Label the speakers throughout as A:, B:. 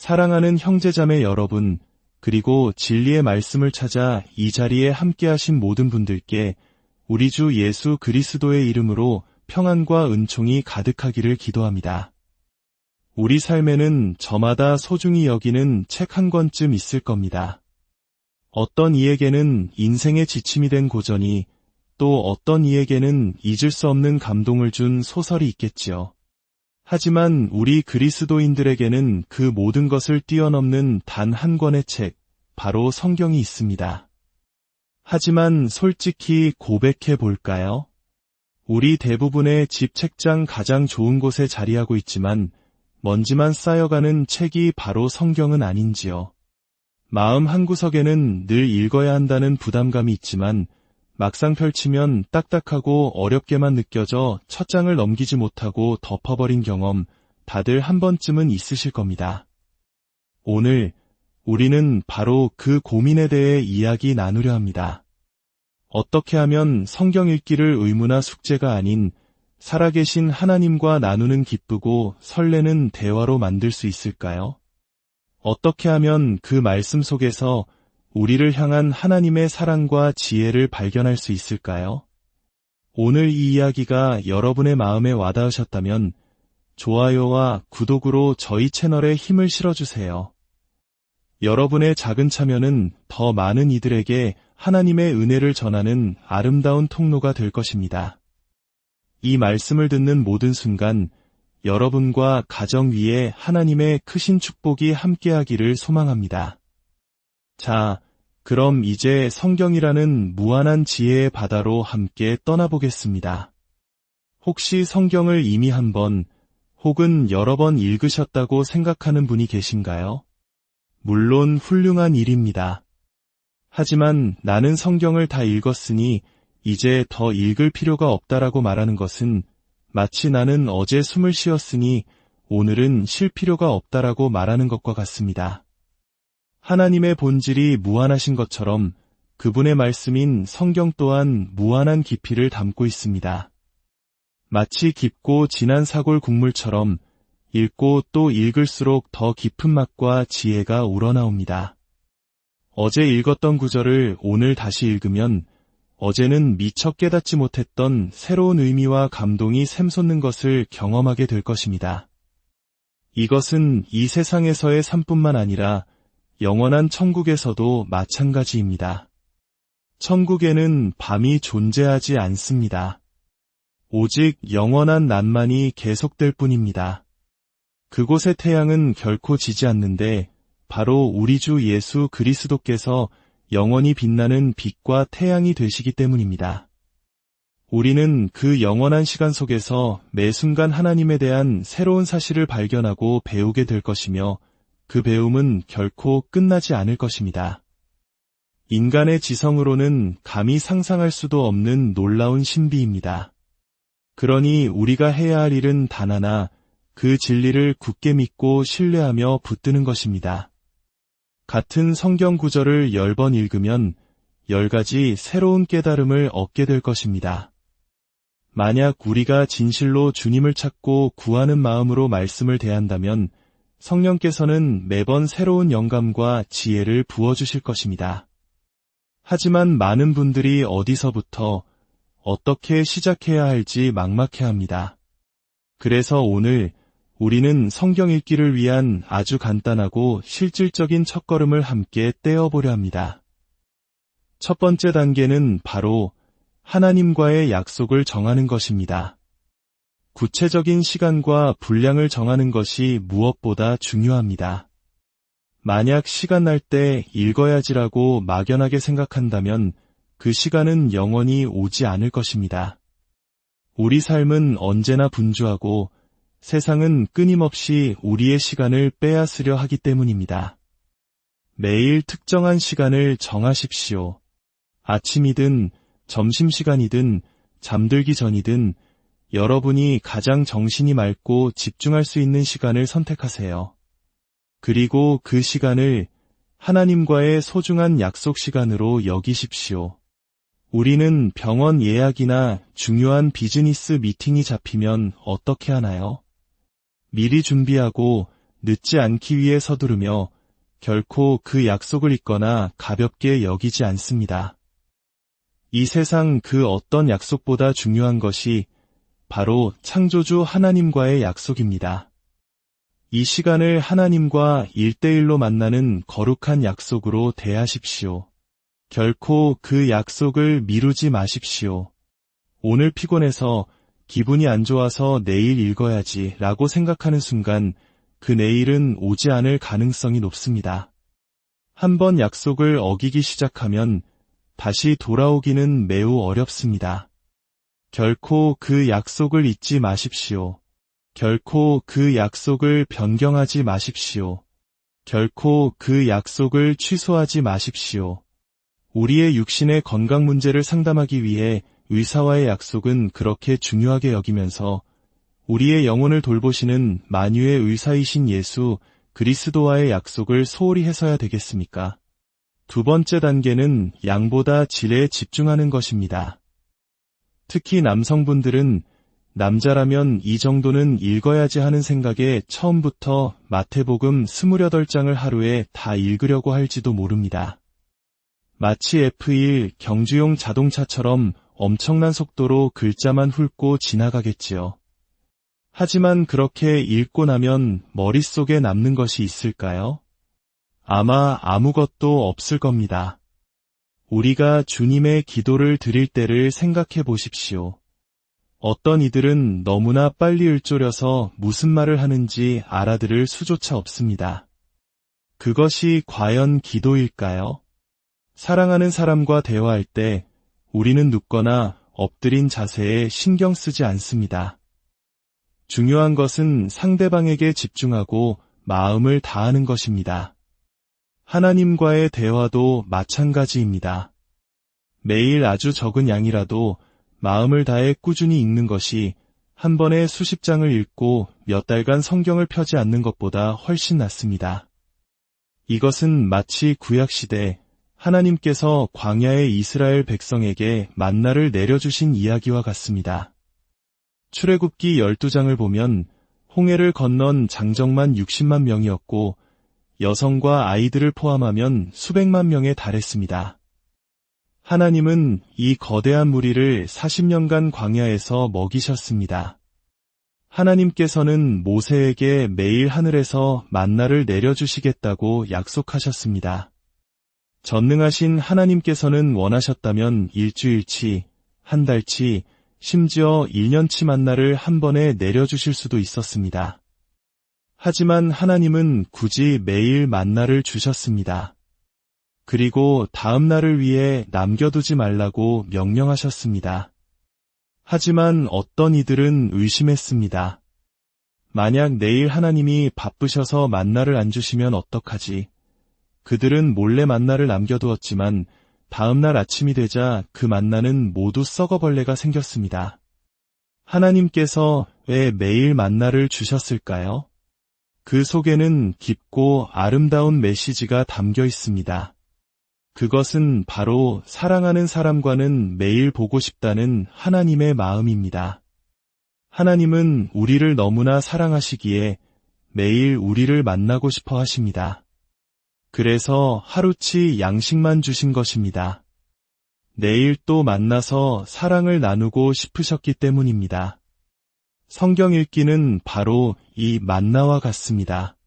A: 사랑하는 형제자매 여러분, 그리고 진리의 말씀을 찾아 이 자리에 함께하신 모든 분들께 우리 주 예수 그리스도의 이름으로 평안과 은총이 가득하기를 기도합니다. 우리 삶에는 저마다 소중히 여기는 책 한 권쯤 있을 겁니다. 어떤 이에게는 인생의 지침이 된 고전이, 또 어떤 이에게는 잊을 수 없는 감동을 준 소설이 있겠지요. 하지만 우리 그리스도인들에게는 그 모든 것을 뛰어넘는 단 한 권의 책, 바로 성경이 있습니다. 하지만 솔직히 고백해 볼까요? 우리 대부분의 집 책장 가장 좋은 곳에 자리하고 있지만 먼지만 쌓여가는 책이 바로 성경은 아닌지요. 마음 한구석에는 늘 읽어야 한다는 부담감이 있지만 막상 펼치면 딱딱하고 어렵게만 느껴져 첫 장을 넘기지 못하고 덮어버린 경험 다들 한 번쯤은 있으실 겁니다. 오늘 우리는 바로 그 고민에 대해 이야기 나누려 합니다. 어떻게 하면 성경 읽기를 의무나 숙제가 아닌 살아계신 하나님과 나누는 기쁘고 설레는 대화로 만들 수 있을까요? 어떻게 하면 그 말씀 속에서 우리를 향한 하나님의 사랑과 지혜를 발견할 수 있을까요? 오늘 이 이야기가 여러분의 마음에 와닿으셨다면 좋아요와 구독으로 저희 채널에 힘을 실어주세요. 여러분의 작은 참여는 더 많은 이들에게 하나님의 은혜를 전하는 아름다운 통로가 될 것입니다. 이 말씀을 듣는 모든 순간 여러분과 가정 위에 하나님의 크신 축복이 함께하기를 소망합니다. 자, 그럼 이제 성경이라는 무한한 지혜의 바다로 함께 떠나보겠습니다. 혹시 성경을 이미 한 번 혹은 여러 번 읽으셨다고 생각하는 분이 계신가요? 물론 훌륭한 일입니다. 하지만 나는 성경을 다 읽었으니 이제 더 읽을 필요가 없다라고 말하는 것은 마치 나는 어제 숨을 쉬었으니 오늘은 쉴 필요가 없다라고 말하는 것과 같습니다. 하나님의 본질이 무한하신 것처럼 그분의 말씀인 성경 또한 무한한 깊이를 담고 있습니다. 마치 깊고 진한 사골 국물처럼 읽고 또 읽을수록 더 깊은 맛과 지혜가 우러나옵니다. 어제 읽었던 구절을 오늘 다시 읽으면 어제는 미처 깨닫지 못했던 새로운 의미와 감동이 샘솟는 것을 경험하게 될 것입니다. 이것은 이 세상에서의 삶뿐만 아니라 영원한 천국에서도 마찬가지입니다. 천국에는 밤이 존재하지 않습니다. 오직 영원한 낮만이 계속될 뿐입니다. 그곳의 태양은 결코 지지 않는데 바로 우리 주 예수 그리스도께서 영원히 빛나는 빛과 태양이 되시기 때문입니다. 우리는 그 영원한 시간 속에서 매 순간 하나님에 대한 새로운 사실을 발견하고 배우게 될 것이며 그 배움은 결코 끝나지 않을 것입니다. 인간의 지성으로는 감히 상상할 수도 없는 놀라운 신비입니다. 그러니 우리가 해야 할 일은 단 하나, 그 진리를 굳게 믿고 신뢰하며 붙드는 것입니다. 같은 성경 구절을 10번 읽으면 10가지 새로운 깨달음을 얻게 될 것입니다. 만약 우리가 진실로 주님을 찾고 구하는 마음으로 말씀을 대한다면 성령께서는 매번 새로운 영감과 지혜를 부어주실 것입니다. 하지만 많은 분들이 어디서부터 어떻게 시작해야 할지 막막해합니다. 그래서 오늘 우리는 성경 읽기를 위한 아주 간단하고 실질적인 첫걸음을 함께 떼어보려 합니다. 첫 번째 단계는 바로 하나님과의 약속을 정하는 것입니다. 구체적인 시간과 분량을 정하는 것이 무엇보다 중요합니다. 만약 시간 날 때 읽어야지라고 막연하게 생각한다면 그 시간은 영원히 오지 않을 것입니다. 우리 삶은 언제나 분주하고 세상은 끊임없이 우리의 시간을 빼앗으려 하기 때문입니다. 매일 특정한 시간을 정하십시오. 아침이든 점심시간이든 잠들기 전이든 여러분이 가장 정신이 맑고 집중할 수 있는 시간을 선택하세요. 그리고 그 시간을 하나님과의 소중한 약속 시간으로 여기십시오. 우리는 병원 예약이나 중요한 비즈니스 미팅이 잡히면 어떻게 하나요? 미리 준비하고 늦지 않기 위해 서두르며 결코 그 약속을 잊거나 가볍게 여기지 않습니다. 이 세상 그 어떤 약속보다 중요한 것이 바로 창조주 하나님과의 약속입니다. 이 시간을 하나님과 1대1로 만나는 거룩한 약속으로 대하십시오. 결코 그 약속을 미루지 마십시오. 오늘 피곤해서 기분이 안 좋아서 내일 읽어야지 라고 생각하는 순간 그 내일은 오지 않을 가능성이 높습니다. 한번 약속을 어기기 시작하면 다시 돌아오기는 매우 어렵습니다. 결코 그 약속을 잊지 마십시오. 결코 그 약속을 변경하지 마십시오. 결코 그 약속을 취소하지 마십시오. 우리의 육신의 건강 문제를 상담하기 위해 의사와의 약속은 그렇게 중요하게 여기면서 우리의 영혼을 돌보시는 만유의 의사이신 예수 그리스도와의 약속을 소홀히 해서야 되겠습니까? 두 번째 단계는 양보다 질에 집중하는 것입니다. 특히 남성분들은 남자라면 이 정도는 읽어야지 하는 생각에 처음부터 마태복음 28장을 하루에 다 읽으려고 할지도 모릅니다. 마치 F1 경주용 자동차처럼 엄청난 속도로 글자만 훑고 지나가겠지요. 하지만 그렇게 읽고 나면 머릿속에 남는 것이 있을까요? 아마 아무것도 없을 겁니다. 우리가 주님의 기도를 드릴 때를 생각해 보십시오. 어떤 이들은 너무나 빨리 읊조려서 무슨 말을 하는지 알아들을 수조차 없습니다. 그것이 과연 기도일까요? 사랑하는 사람과 대화할 때 우리는 눕거나 엎드린 자세에 신경 쓰지 않습니다. 중요한 것은 상대방에게 집중하고 마음을 다하는 것입니다. 하나님과의 대화도 마찬가지입니다. 매일 아주 적은 양이라도 마음을 다해 꾸준히 읽는 것이 한 번에 수십 장을 읽고 몇 달간 성경을 펴지 않는 것보다 훨씬 낫습니다. 이것은 마치 구약시대 하나님께서 광야의 이스라엘 백성에게 만나를 내려주신 이야기와 같습니다. 출애굽기 12장을 보면 홍해를 건넌 장정만 60만 명이었고 여성과 아이들을 포함하면 수백만 명에 달했습니다. 하나님은 이 거대한 무리를 40년간 광야에서 먹이셨습니다. 하나님께서는 모세에게 매일 하늘에서 만나를 내려주시겠다고 약속하셨습니다. 전능하신 하나님께서는 원하셨다면 일주일치, 한 달치, 심지어 1년치 만나를 한 번에 내려주실 수도 있었습니다. 하지만 하나님은 굳이 매일 만나를 주셨습니다. 그리고 다음 날을 위해 남겨두지 말라고 명령하셨습니다. 하지만 어떤 이들은 의심했습니다. 만약 내일 하나님이 바쁘셔서 만나를 안 주시면 어떡하지? 그들은 몰래 만나를 남겨두었지만 다음 날 아침이 되자 그 만나는 모두 썩어벌레가 생겼습니다. 하나님께서 왜 매일 만나를 주셨을까요? 그 속에는 깊고 아름다운 메시지가 담겨 있습니다. 그것은 바로 사랑하는 사람과는 매일 보고 싶다는 하나님의 마음입니다. 하나님은 우리를 너무나 사랑하시기에 매일 우리를 만나고 싶어 하십니다. 그래서 하루치 양식만 주신 것입니다. 내일 또 만나서 사랑을 나누고 싶으셨기 때문입니다. 성경 읽기는 바로 이 만나와 같습니다.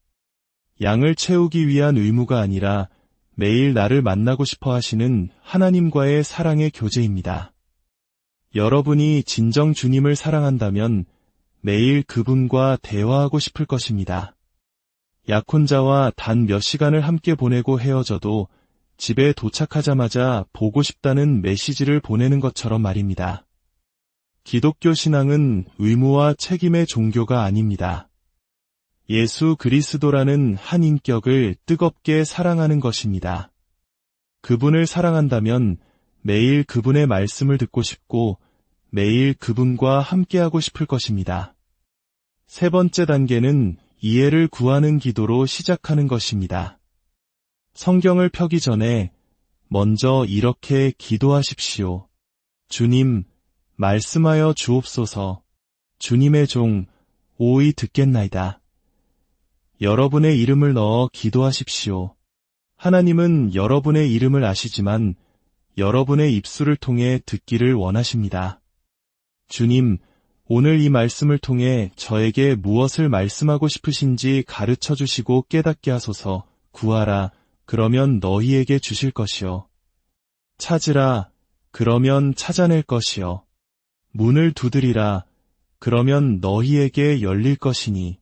A: 양을 채우기 위한 의무가 아니라 매일 나를 만나고 싶어 하시는 하나님과의 사랑의 교제입니다. 여러분이 진정 주님을 사랑한다면 매일 그분과 대화하고 싶을 것입니다. 약혼자와 단 몇 시간을 함께 보내고 헤어져도 집에 도착하자마자 보고 싶다는 메시지를 보내는 것처럼 말입니다. 기독교 신앙은 의무와 책임의 종교가 아닙니다. 예수 그리스도라는 한 인격을 뜨겁게 사랑하는 것입니다. 그분을 사랑한다면 매일 그분의 말씀을 듣고 싶고 매일 그분과 함께하고 싶을 것입니다. 세 번째 단계는 이해를 구하는 기도로 시작하는 것입니다. 성경을 펴기 전에 먼저 이렇게 기도하십시오. 주님, 말씀하여 주옵소서. 주님의 종 오이 듣겠나이다. 여러분의 이름을 넣어 기도하십시오. 하나님은 여러분의 이름을 아시지만 여러분의 입술을 통해 듣기를 원하십니다. 주님, 오늘 이 말씀을 통해 저에게 무엇을 말씀하고 싶으신지 가르쳐 주시고 깨닫게 하소서. 구하라, 그러면 너희에게 주실 것이요. 찾으라, 그러면 찾아낼 것이요. 문을 두드리라, 그러면 너희에게 열릴 것이니.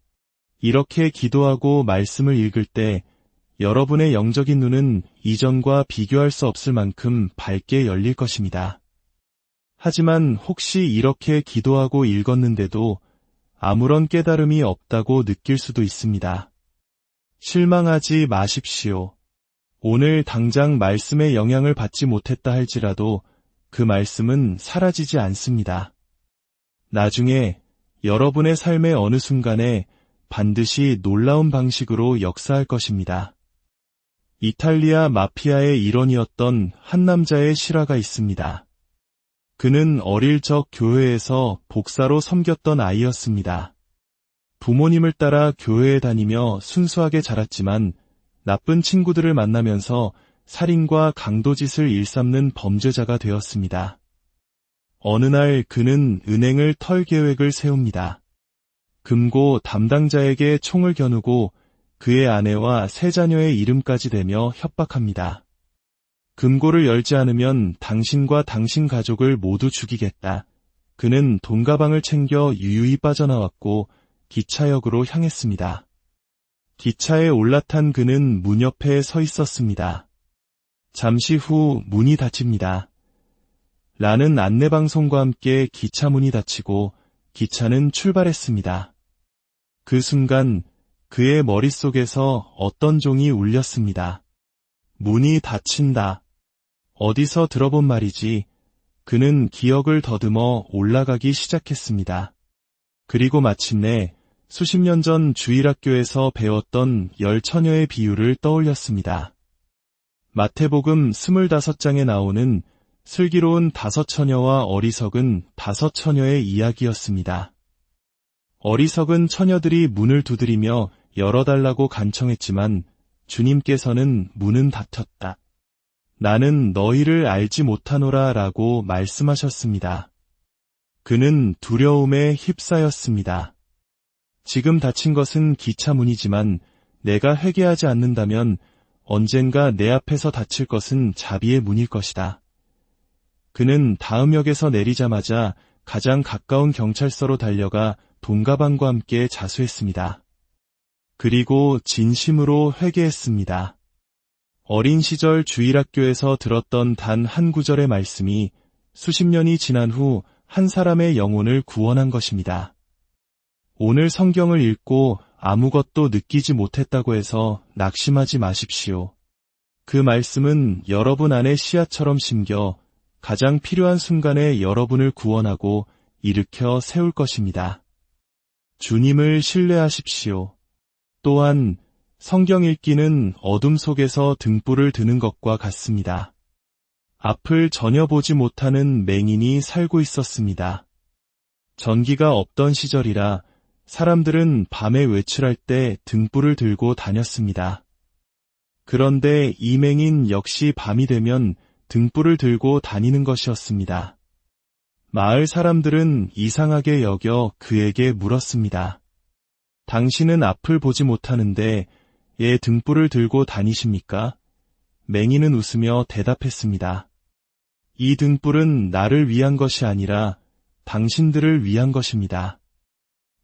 A: 이렇게 기도하고 말씀을 읽을 때 여러분의 영적인 눈은 이전과 비교할 수 없을 만큼 밝게 열릴 것입니다. 하지만 혹시 이렇게 기도하고 읽었는데도 아무런 깨달음이 없다고 느낄 수도 있습니다. 실망하지 마십시오. 오늘 당장 말씀의 영향을 받지 못했다 할지라도 그 말씀은 사라지지 않습니다. 나중에 여러분의 삶의 어느 순간에 반드시 놀라운 방식으로 역사할 것입니다. 이탈리아 마피아의 일원이었던 한 남자의 실화가 있습니다. 그는 어릴 적 교회에서 복사로 섬겼던 아이였습니다. 부모님을 따라 교회에 다니며 순수하게 자랐지만 나쁜 친구들을 만나면서 살인과 강도짓을 일삼는 범죄자가 되었습니다. 어느 날 그는 은행을 털 계획을 세웁니다. 금고 담당자에게 총을 겨누고 그의 아내와 세 자녀의 이름까지 대며 협박합니다. 금고를 열지 않으면 당신과 당신 가족을 모두 죽이겠다. 그는 돈 가방을 챙겨 유유히 빠져나왔고 기차역으로 향했습니다. 기차에 올라탄 그는 문 옆에 서 있었습니다. 잠시 후 문이 닫힙니다. 라는 안내방송과 함께 기차 문이 닫히고 기차는 출발했습니다. 그 순간 그의 머릿속에서 어떤 종이 울렸습니다. 문이 닫힌다. 어디서 들어본 말이지. 그는 기억을 더듬어 올라가기 시작했습니다. 그리고 마침내 수십 년 전 주일학교에서 배웠던 10처녀의 비유를 떠올렸습니다. 마태복음 25장에 나오는 슬기로운 5처녀와 어리석은 5처녀의 이야기였습니다. 어리석은 처녀들이 문을 두드리며 열어달라고 간청했지만 주님께서는 문은 닫혔다. 나는 너희를 알지 못하노라 라고 말씀하셨습니다. 그는 두려움에 휩싸였습니다. 지금 닫힌 것은 기차 문이지만 내가 회개하지 않는다면 언젠가 내 앞에서 닫힐 것은 자비의 문일 것이다. 그는 다음 역에서 내리자마자 가장 가까운 경찰서로 달려가 돈가방과 함께 자수했습니다. 그리고 진심으로 회개했습니다. 어린 시절 주일학교에서 들었던 단 한 구절의 말씀이 수십 년이 지난 후 한 사람의 영혼을 구원한 것입니다. 오늘 성경을 읽고 아무것도 느끼지 못했다고 해서 낙심하지 마십시오. 그 말씀은 여러분 안에 씨앗처럼 심겨 가장 필요한 순간에 여러분을 구원하고 일으켜 세울 것입니다. 주님을 신뢰하십시오. 또한 성경 읽기는 어둠 속에서 등불을 드는 것과 같습니다. 앞을 전혀 보지 못하는 맹인이 살고 있었습니다. 전기가 없던 시절이라 사람들은 밤에 외출할 때 등불을 들고 다녔습니다. 그런데 이 맹인 역시 밤이 되면 등불을 들고 다니는 것이었습니다. 마을 사람들은 이상하게 여겨 그에게 물었습니다. 당신은 앞을 보지 못하는데 왜 등불을 들고 다니십니까? 맹인은 웃으며 대답했습니다. 이 등불은 나를 위한 것이 아니라 당신들을 위한 것입니다.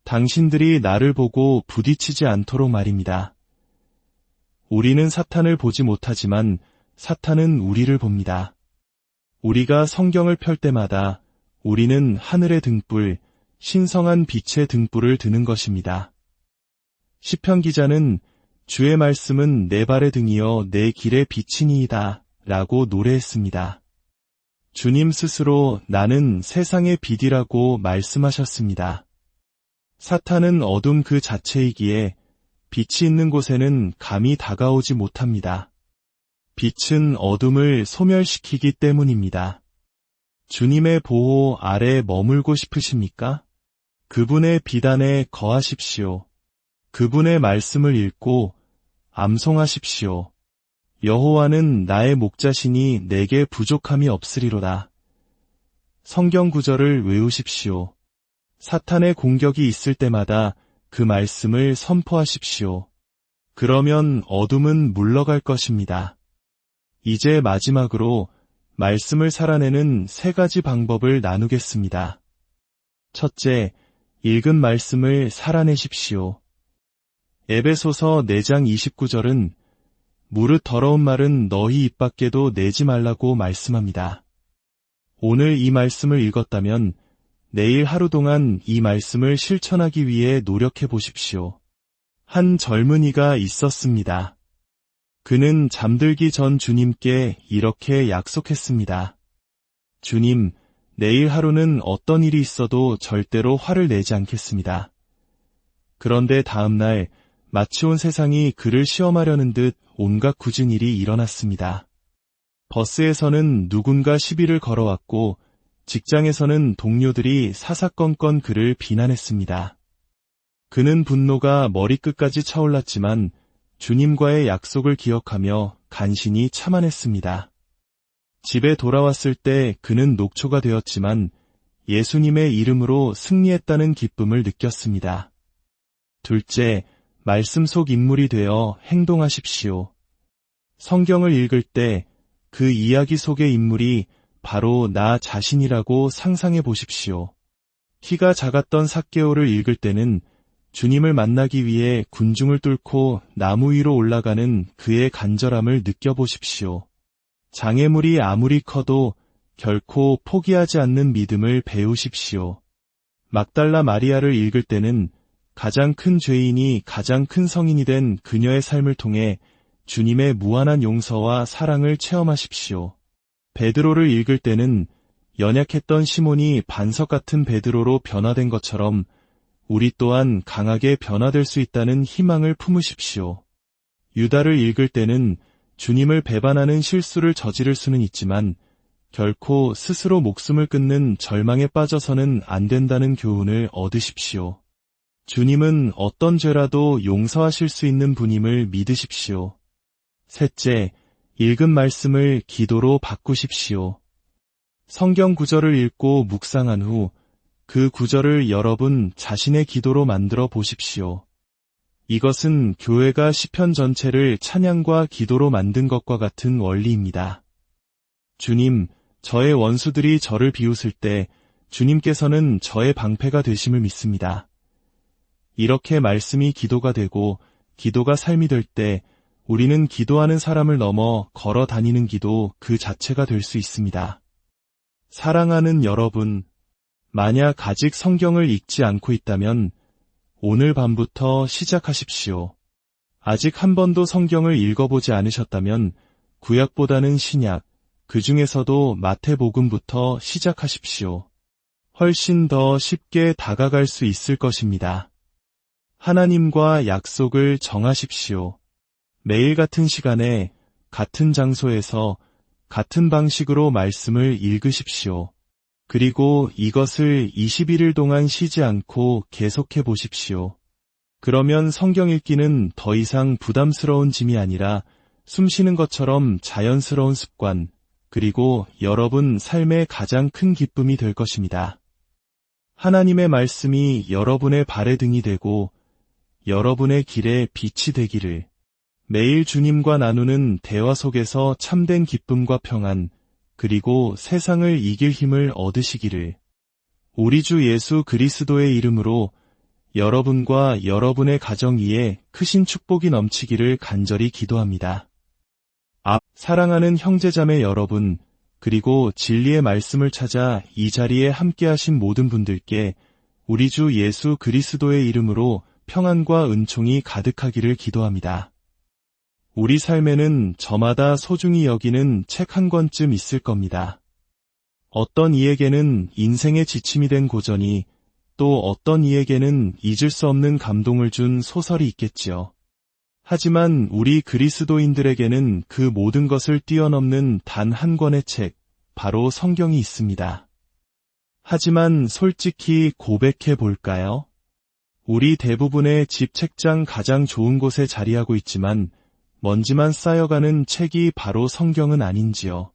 A: 당신들이 나를 보고 부딪히지 않도록 말입니다. 우리는 사탄을 보지 못하지만 사탄은 우리를 봅니다. 우리가 성경을 펼 때마다 우리는 하늘의 등불, 신성한 빛의 등불을 드는 것입니다. 시편 기자는 주의 말씀은 내 발의 등이여 내 길의 빛이니이다 라고 노래했습니다. 주님 스스로 나는 세상의 빛이라고 말씀하셨습니다. 사탄은 어둠 그 자체이기에 빛이 있는 곳에는 감히 다가오지 못합니다. 빛은 어둠을 소멸시키기 때문입니다. 주님의 보호 아래 머물고 싶으십니까? 그분의 빛 안에 거하십시오. 그분의 말씀을 읽고 암송하십시오. 여호와는 나의 목자시니 내게 부족함이 없으리로다. 성경 구절을 외우십시오. 사탄의 공격이 있을 때마다 그 말씀을 선포하십시오. 그러면 어둠은 물러갈 것입니다. 이제 마지막으로 말씀을 살아내는 3가지 방법을 나누겠습니다. 첫째, 읽은 말씀을 살아내십시오. 에베소서 4장 29절은 무릇 더러운 말은 너희 입 밖에도 내지 말라고 말씀합니다. 오늘 이 말씀을 읽었다면 내일 하루 동안 이 말씀을 실천하기 위해 노력해 보십시오. 한 젊은이가 있었습니다. 그는 잠들기 전 주님께 이렇게 약속했습니다. 주님, 내일 하루는 어떤 일이 있어도 절대로 화를 내지 않겠습니다. 그런데 다음 날 마치 온 세상이 그를 시험하려는 듯 온갖 굳은 일이 일어났습니다. 버스에서는 누군가 시비를 걸어왔고 직장에서는 동료들이 사사건건 그를 비난했습니다. 그는 분노가 머리끝까지 차올랐지만 주님과의 약속을 기억하며 간신히 참아냈습니다. 집에 돌아왔을 때 그는 녹초가 되었지만 예수님의 이름으로 승리했다는 기쁨을 느꼈습니다. 둘째, 말씀 속 인물이 되어 행동하십시오. 성경을 읽을 때 그 이야기 속의 인물이 바로 나 자신이라고 상상해 보십시오. 키가 작았던 삭개오를 읽을 때는 주님을 만나기 위해 군중을 뚫고 나무 위로 올라가는 그의 간절함을 느껴보십시오. 장애물이 아무리 커도 결코 포기하지 않는 믿음을 배우십시오. 막달라 마리아를 읽을 때는 가장 큰 죄인이 가장 큰 성인이 된 그녀의 삶을 통해 주님의 무한한 용서와 사랑을 체험하십시오. 베드로를 읽을 때는 연약했던 시몬이 반석 같은 베드로로 변화된 것처럼 우리 또한 강하게 변화될 수 있다는 희망을 품으십시오. 유다를 읽을 때는 주님을 배반하는 실수를 저지를 수는 있지만 결코 스스로 목숨을 끊는 절망에 빠져서는 안 된다는 교훈을 얻으십시오. 주님은 어떤 죄라도 용서하실 수 있는 분임을 믿으십시오. 셋째, 읽은 말씀을 기도로 바꾸십시오. 성경 구절을 읽고 묵상한 후 그 구절을 여러분 자신의 기도로 만들어 보십시오. 이것은 교회가 시편 전체를 찬양과 기도로 만든 것과 같은 원리입니다. 주님, 저의 원수들이 저를 비웃을 때 주님께서는 저의 방패가 되심을 믿습니다. 이렇게 말씀이 기도가 되고 기도가 삶이 될 때 우리는 기도하는 사람을 넘어 걸어 다니는 기도 그 자체가 될 수 있습니다. 사랑하는 여러분, 만약 아직 성경을 읽지 않고 있다면 오늘 밤부터 시작하십시오. 아직 한 번도 성경을 읽어보지 않으셨다면 구약보다는 신약, 그 중에서도 마태복음부터 시작하십시오. 훨씬 더 쉽게 다가갈 수 있을 것입니다. 하나님과 약속을 정하십시오. 매일 같은 시간에 같은 장소에서 같은 방식으로 말씀을 읽으십시오. 그리고 이것을 21일 동안 쉬지 않고 계속해 보십시오. 그러면 성경 읽기는 더 이상 부담스러운 짐이 아니라 숨쉬는 것처럼 자연스러운 습관, 그리고 여러분 삶의 가장 큰 기쁨이 될 것입니다. 하나님의 말씀이 여러분의 발의 등이 되고 여러분의 길에 빛이 되기를. 매일 주님과 나누는 대화 속에서 참된 기쁨과 평안, 그리고 세상을 이길 힘을 얻으시기를. 우리 주 예수 그리스도의 이름으로 여러분과 여러분의 가정 위에 크신 축복이 넘치기를 간절히 기도합니다. 사랑하는 형제자매 여러분, 그리고 진리의 말씀을 찾아 이 자리에 함께하신 모든 분들께 우리 주 예수 그리스도의 이름으로 평안과 은총이 가득하기를 기도합니다. 우리 삶에는 저마다 소중히 여기는 책 한 권쯤 있을 겁니다. 어떤 이에게는 인생의 지침이 된 고전이, 또 어떤 이에게는 잊을 수 없는 감동을 준 소설이 있겠지요. 하지만 우리 그리스도인들에게는 그 모든 것을 뛰어넘는 단 한 권의 책, 바로 성경이 있습니다. 하지만 솔직히 고백해 볼까요? 우리 대부분의 집 책장 가장 좋은 곳에 자리하고 있지만 먼지만 쌓여가는 책이 바로 성경은 아닌지요.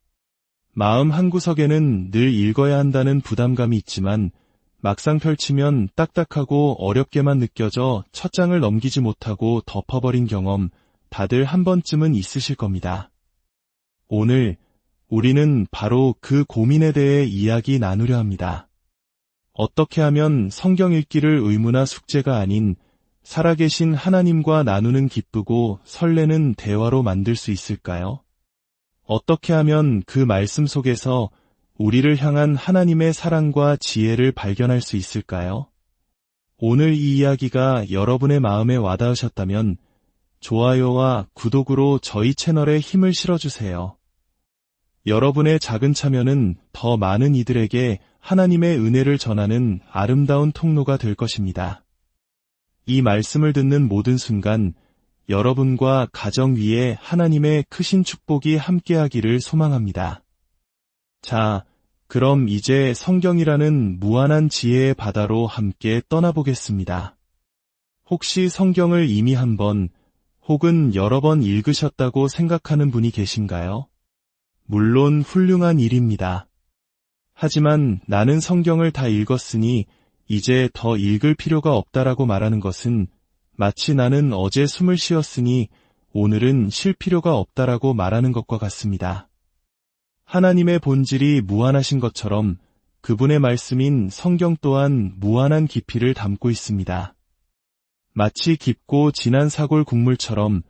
A: 마음 한구석에는 늘 읽어야 한다는 부담감이 있지만 막상 펼치면 딱딱하고 어렵게만 느껴져 첫 장을 넘기지 못하고 덮어버린 경험 다들 한 번쯤은 있으실 겁니다. 오늘 우리는 바로 그 고민에 대해 이야기 나누려 합니다. 어떻게 하면 성경 읽기를 의무나 숙제가 아닌 살아계신 하나님과 나누는 기쁘고 설레는 대화로 만들 수 있을까요? 어떻게 하면 그 말씀 속에서 우리를 향한 하나님의 사랑과 지혜를 발견할 수 있을까요? 오늘 이 이야기가 여러분의 마음에 와닿으셨다면 좋아요와 구독으로 저희 채널에 힘을 실어주세요. 여러분의 작은 참여는 더 많은 이들에게 하나님의 은혜를 전하는 아름다운 통로가 될 것입니다. 이 말씀을 듣는 모든 순간 여러분과 가정 위에 하나님의 크신 축복이 함께하기를 소망합니다. 자, 그럼 이제 성경이라는 무한한 지혜의 바다로 함께 떠나보겠습니다. 혹시 성경을 이미 한 번 혹은 여러 번 읽으셨다고 생각하는 분이 계신가요? 물론 훌륭한 일입니다. 하지만 나는 성경을 다 읽었으니 이제 더 읽을 필요가 없다라고 말하는 것은 마치 나는 어제 숨을 쉬었으니 오늘은 쉴 필요가 없다라고 말하는 것과 같습니다. 하나님의 본질이 무한하신 것처럼 그분의 말씀인 성경 또한 무한한 깊이를 담고 있습니다. 마치 깊고 진한 사골 국물처럼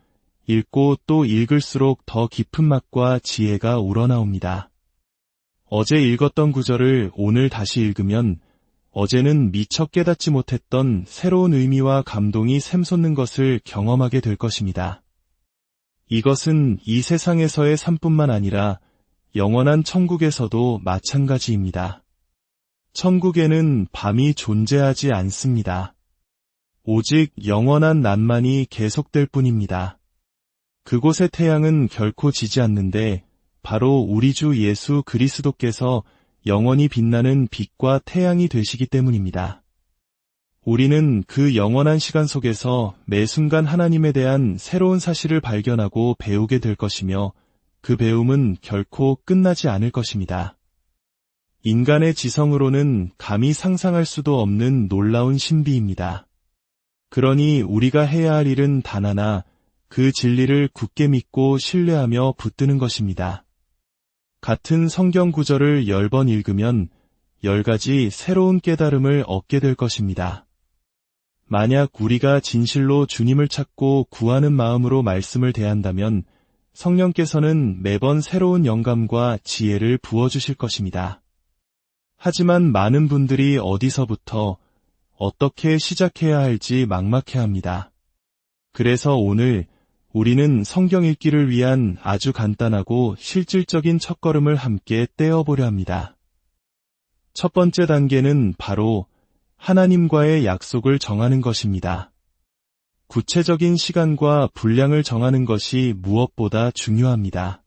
A: 읽고 또 읽을수록 더 깊은 맛과 지혜가 우러나옵니다. 어제 읽었던 구절을 오늘 다시 읽으면 어제는 미처 깨닫지 못했던 새로운 의미와 감동이 샘솟는 것을 경험하게 될 것입니다. 이것은 이 세상에서의 삶뿐만 아니라 영원한 천국에서도 마찬가지입니다. 천국에는 밤이 존재하지 않습니다. 오직 영원한 낮만이 계속될 뿐입니다. 그곳의 태양은 결코 지지 않는데 바로 우리 주 예수 그리스도께서 영원히 빛나는 빛과 태양이 되시기 때문입니다. 우리는 그 영원한 시간 속에서 매 순간 하나님에 대한 새로운 사실을 발견하고 배우게 될 것이며 그 배움은 결코 끝나지 않을 것입니다. 인간의 지성으로는 감히 상상할 수도 없는 놀라운 신비입니다. 그러니 우리가 해야 할 일은 단 하나, 그 진리를 굳게 믿고 신뢰하며 붙드는 것입니다. 같은 성경 구절을 10번 읽으면 10가지 새로운 깨달음을 얻게 될 것입니다. 만약 우리가 진실로 주님을 찾고 구하는 마음으로 말씀을 대한다면 성령께서는 매번 새로운 영감과 지혜를 부어주실 것입니다. 하지만 많은 분들이 어디서부터 어떻게 시작해야 할지 막막해합니다. 그래서 오늘 우리는 성경 읽기를 위한 아주 간단하고 실질적인 첫걸음을 함께 떼어보려 합니다. 첫 번째 단계는 바로 하나님과의 약속을 정하는 것입니다. 구체적인 시간과 분량을 정하는 것이 무엇보다 중요합니다.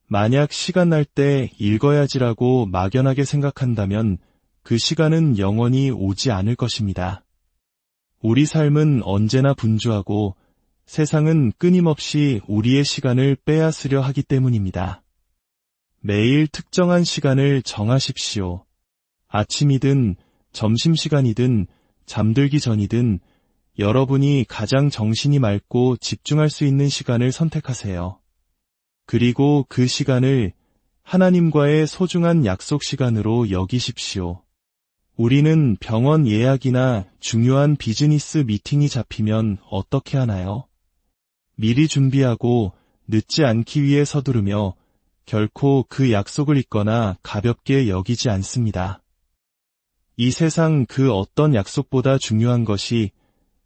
A: 만약 시간 날 때 읽어야지라고 막연하게 생각한다면 그 시간은 영원히 오지 않을 것입니다. 우리 삶은 언제나 분주하고 세상은 끊임없이 우리의 시간을 빼앗으려 하기 때문입니다. 매일 특정한 시간을 정하십시오. 아침이든 점심시간이든 잠들기 전이든 여러분이 가장 정신이 맑고 집중할 수 있는 시간을 선택하세요. 그리고 그 시간을 하나님과의 소중한 약속 시간으로 여기십시오. 우리는 병원 예약이나 중요한 비즈니스 미팅이 잡히면 어떻게 하나요? 미리 준비하고 늦지 않기 위해 서두르며 결코 그 약속을 잊거나 가볍게 여기지 않습니다. 이 세상 그 어떤 약속보다 중요한 것이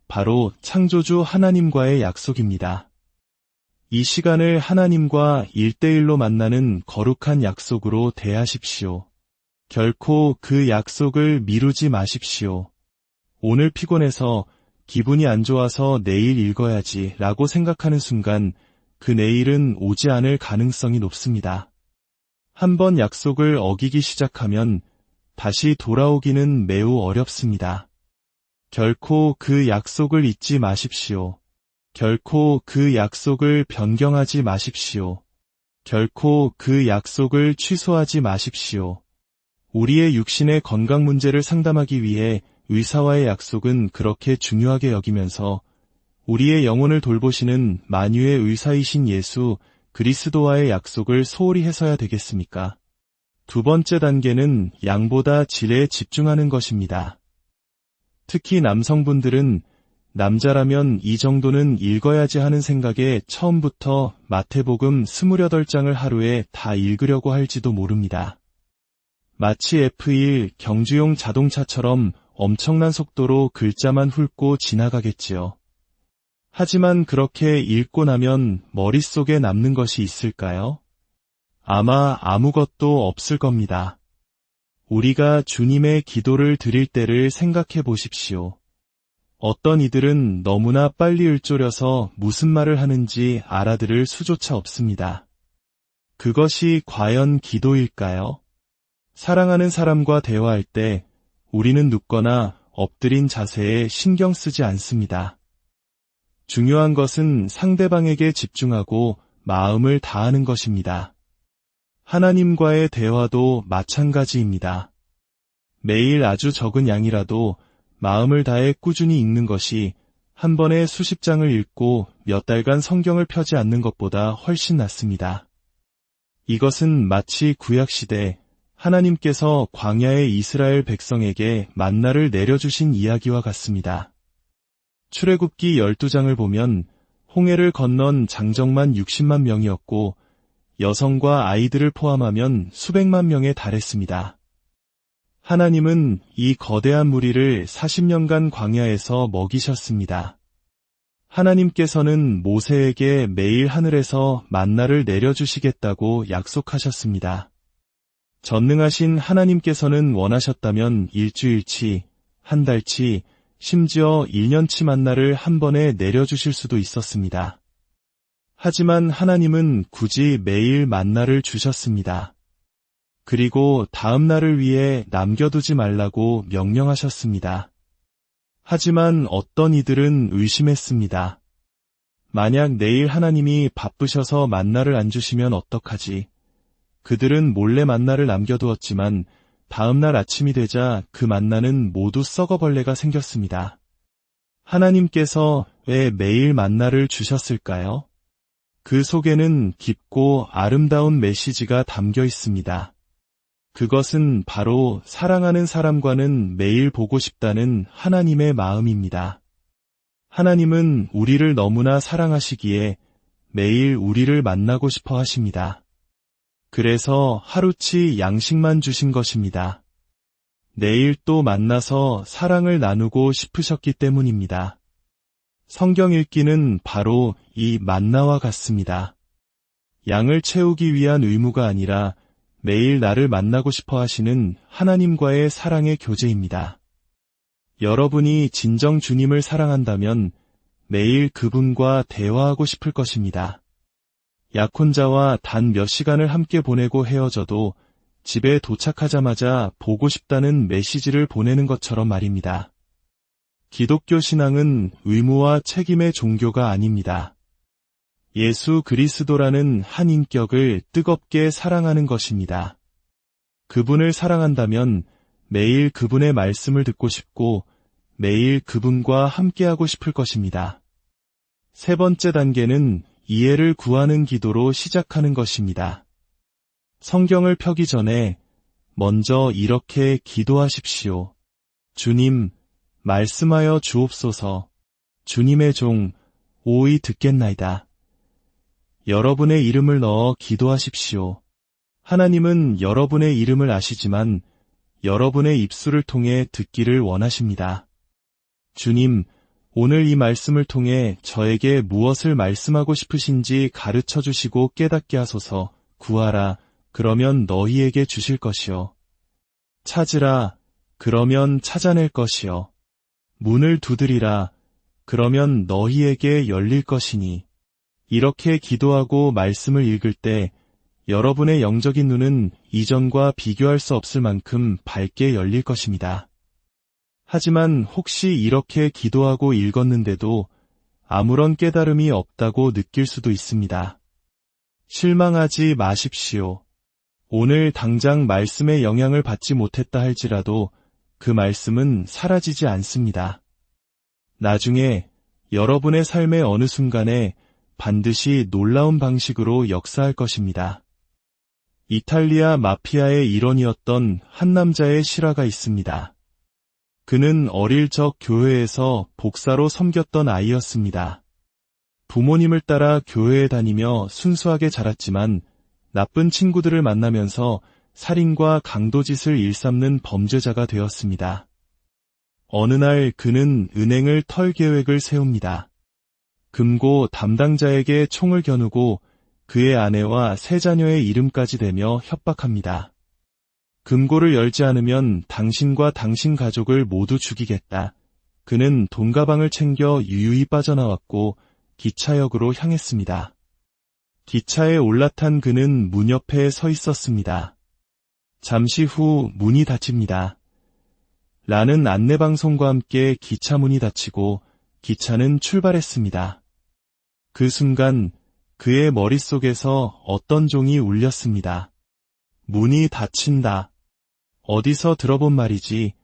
A: 바로 창조주 하나님과의 약속입니다. 이 시간을 하나님과 1대1로 만나는 거룩한 약속으로 대하십시오. 결코 그 약속을 미루지 마십시오. 오늘 피곤해서 기분이 안 좋아서 내일 읽어야지 라고 생각하는 순간 그 내일은 오지 않을 가능성이 높습니다. 한번 약속을 어기기 시작하면 다시 돌아오기는 매우 어렵습니다. 결코 그 약속을 잊지 마십시오. 결코 그 약속을 변경하지 마십시오. 결코 그 약속을 취소하지 마십시오. 우리의 육신의 건강 문제를 상담하기 위해 의사와의 약속은 그렇게 중요하게 여기면서 우리의 영혼을 돌보시는 만유의 의사이신 예수 그리스도와의 약속을 소홀히 해서야 되겠습니까? 두 번째 단계는 양보다 질에 집중하는 것입니다. 특히 남성분들은 남자라면 이 정도는 읽어야지 하는 생각에 처음부터 마태복음 28장을 하루에 다 읽으려고 할지도 모릅니다. 마치 F1 경주용 자동차처럼 엄청난 속도로 글자만 훑고 지나가겠지요. 하지만 그렇게 읽고 나면 머릿속에 남는 것이 있을까요? 아마 아무것도 없을 겁니다. 우리가 주님의 기도를 드릴 때를 생각해 보십시오. 어떤 이들은 너무나 빨리 읊조려서 무슨 말을 하는지 알아들을 수조차 없습니다. 그것이 과연 기도일까요? 사랑하는 사람과 대화할 때 우리는 눕거나 엎드린 자세에 신경 쓰지 않습니다. 중요한 것은 상대방에게 집중하고 마음을 다하는 것입니다. 하나님과의 대화도 마찬가지입니다. 매일 아주 적은 양이라도 마음을 다해 꾸준히 읽는 것이 한 번에 수십 장을 읽고 몇 달간 성경을 펴지 않는 것보다 훨씬 낫습니다. 이것은 마치 구약시대 하나님께서 광야의 이스라엘 백성에게 만나를 내려주신 이야기와 같습니다. 출애굽기 12장을 보면 홍해를 건넌 장정만 60만 명이었고 여성과 아이들을 포함하면 수백만 명에 달했습니다. 하나님은 이 거대한 무리를 40년간 광야에서 먹이셨습니다. 하나님께서는 모세에게 매일 하늘에서 만나를 내려주시겠다고 약속하셨습니다. 전능하신 하나님께서는 원하셨다면 일주일치, 한 달치, 심지어 1년치 만나를 한 번에 내려주실 수도 있었습니다. 하지만 하나님은 굳이 매일 만나를 주셨습니다. 그리고 다음 날을 위해 남겨두지 말라고 명령하셨습니다. 하지만 어떤 이들은 의심했습니다. 만약 내일 하나님이 바쁘셔서 만나를 안 주시면 어떡하지? 그들은 몰래 만나를 남겨두었지만 다음 날 아침이 되자 그 만나는 모두 썩어벌레가 생겼습니다. 하나님께서 왜 매일 만나를 주셨을까요? 그 속에는 깊고 아름다운 메시지가 담겨 있습니다. 그것은 바로 사랑하는 사람과는 매일 보고 싶다는 하나님의 마음입니다. 하나님은 우리를 너무나 사랑하시기에 매일 우리를 만나고 싶어 하십니다. 그래서 하루치 양식만 주신 것입니다. 내일 또 만나서 사랑을 나누고 싶으셨기 때문입니다. 성경 읽기는 바로 이 만나와 같습니다. 양을 채우기 위한 의무가 아니라 매일 나를 만나고 싶어 하시는 하나님과의 사랑의 교제입니다. 여러분이 진정 주님을 사랑한다면 매일 그분과 대화하고 싶을 것입니다. 약혼자와 단 몇 시간을 함께 보내고 헤어져도 집에 도착하자마자 보고 싶다는 메시지를 보내는 것처럼 말입니다. 기독교 신앙은 의무와 책임의 종교가 아닙니다. 예수 그리스도라는 한 인격을 뜨겁게 사랑하는 것입니다. 그분을 사랑한다면 매일 그분의 말씀을 듣고 싶고 매일 그분과 함께하고 싶을 것입니다. 세 번째 단계는 이해를 구하는 기도로 시작하는 것입니다. 성경을 펴기 전에 먼저 이렇게 기도하십시오. 주님, 말씀하여 주옵소서. 주님의 종 오이 듣겠나이다. 여러분의 이름을 넣어 기도하십시오. 하나님은 여러분의 이름을 아시지만 여러분의 입술을 통해 듣기를 원하십니다. 주님, 오늘 이 말씀을 통해 저에게 무엇을 말씀하고 싶으신지 가르쳐 주시고 깨닫게 하소서. 구하라, 그러면 너희에게 주실 것이요. 찾으라, 그러면 찾아낼 것이요. 문을 두드리라, 그러면 너희에게 열릴 것이니. 이렇게 기도하고 말씀을 읽을 때 여러분의 영적인 눈은 이전과 비교할 수 없을 만큼 밝게 열릴 것입니다. 하지만 혹시 이렇게 기도하고 읽었는데도 아무런 깨달음이 없다고 느낄 수도 있습니다. 실망하지 마십시오. 오늘 당장 말씀의 영향을 받지 못했다 할지라도 그 말씀은 사라지지 않습니다. 나중에 여러분의 삶의 어느 순간에 반드시 놀라운 방식으로 역사할 것입니다. 이탈리아 마피아의 일원이었던 한 남자의 실화가 있습니다. 그는 어릴 적 교회에서 복사로 섬겼던 아이였습니다. 부모님을 따라 교회에 다니며 순수하게 자랐지만 나쁜 친구들을 만나면서 살인과 강도짓을 일삼는 범죄자가 되었습니다. 어느 날 그는 은행을 털 계획을 세웁니다. 금고 담당자에게 총을 겨누고 그의 아내와 세 자녀의 이름까지 대며 협박합니다. 금고를 열지 않으면 당신과 당신 가족을 모두 죽이겠다. 그는 돈 가방을 챙겨 유유히 빠져나왔고 기차역으로 향했습니다. 기차에 올라탄 그는 문 옆에 서 있었습니다. 잠시 후 문이 닫힙니다. 라는 안내방송과 함께 기차 문이 닫히고 기차는 출발했습니다. 그 순간 그의 머릿속에서 어떤 종이 울렸습니다. 문이 닫힌다. 어디서 들어본 말이지.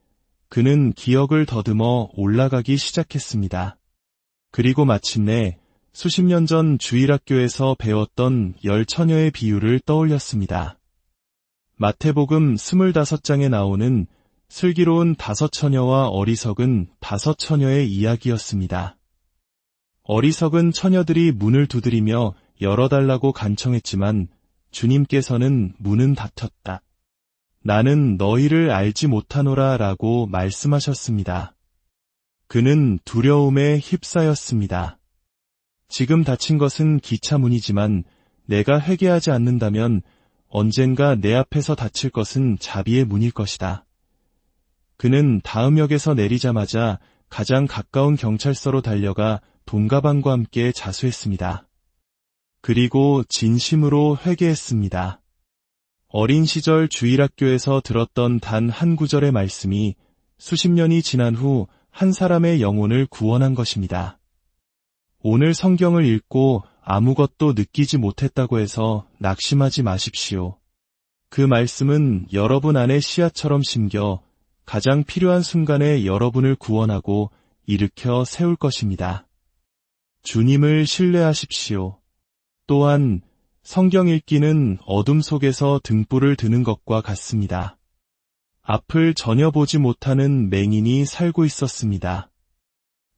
A: 그는 기억을 더듬어 올라가기 시작했습니다. 그리고 마침내 수십 년 전 주일학교에서 배웠던 10처녀의 비유를 떠올렸습니다. 마태복음 25장에 나오는 슬기로운 5처녀와 어리석은 5처녀의 이야기였습니다. 어리석은 처녀들이 문을 두드리며 열어달라고 간청했지만 주님께서는 문은 닫혔다. 나는 너희를 알지 못하노라 라고 말씀하셨습니다. 그는 두려움에 휩싸였습니다. 지금 닫힌 것은 기차 문이지만 내가 회개하지 않는다면 언젠가 내 앞에서 닫힐 것은 자비의 문일 것이다. 그는 다음 역에서 내리자마자 가장 가까운 경찰서로 달려가 돈가방과 함께 자수했습니다. 그리고 진심으로 회개했습니다. 어린 시절 주일학교에서 들었던 단 한 구절의 말씀이 수십 년이 지난 후 한 사람의 영혼을 구원한 것입니다. 오늘 성경을 읽고 아무것도 느끼지 못했다고 해서 낙심하지 마십시오. 그 말씀은 여러분 안에 씨앗처럼 심겨 가장 필요한 순간에 여러분을 구원하고 일으켜 세울 것입니다. 주님을 신뢰하십시오. 또한 성경 읽기는 어둠 속에서 등불을 드는 것과 같습니다. 앞을 전혀 보지 못하는 맹인이 살고 있었습니다.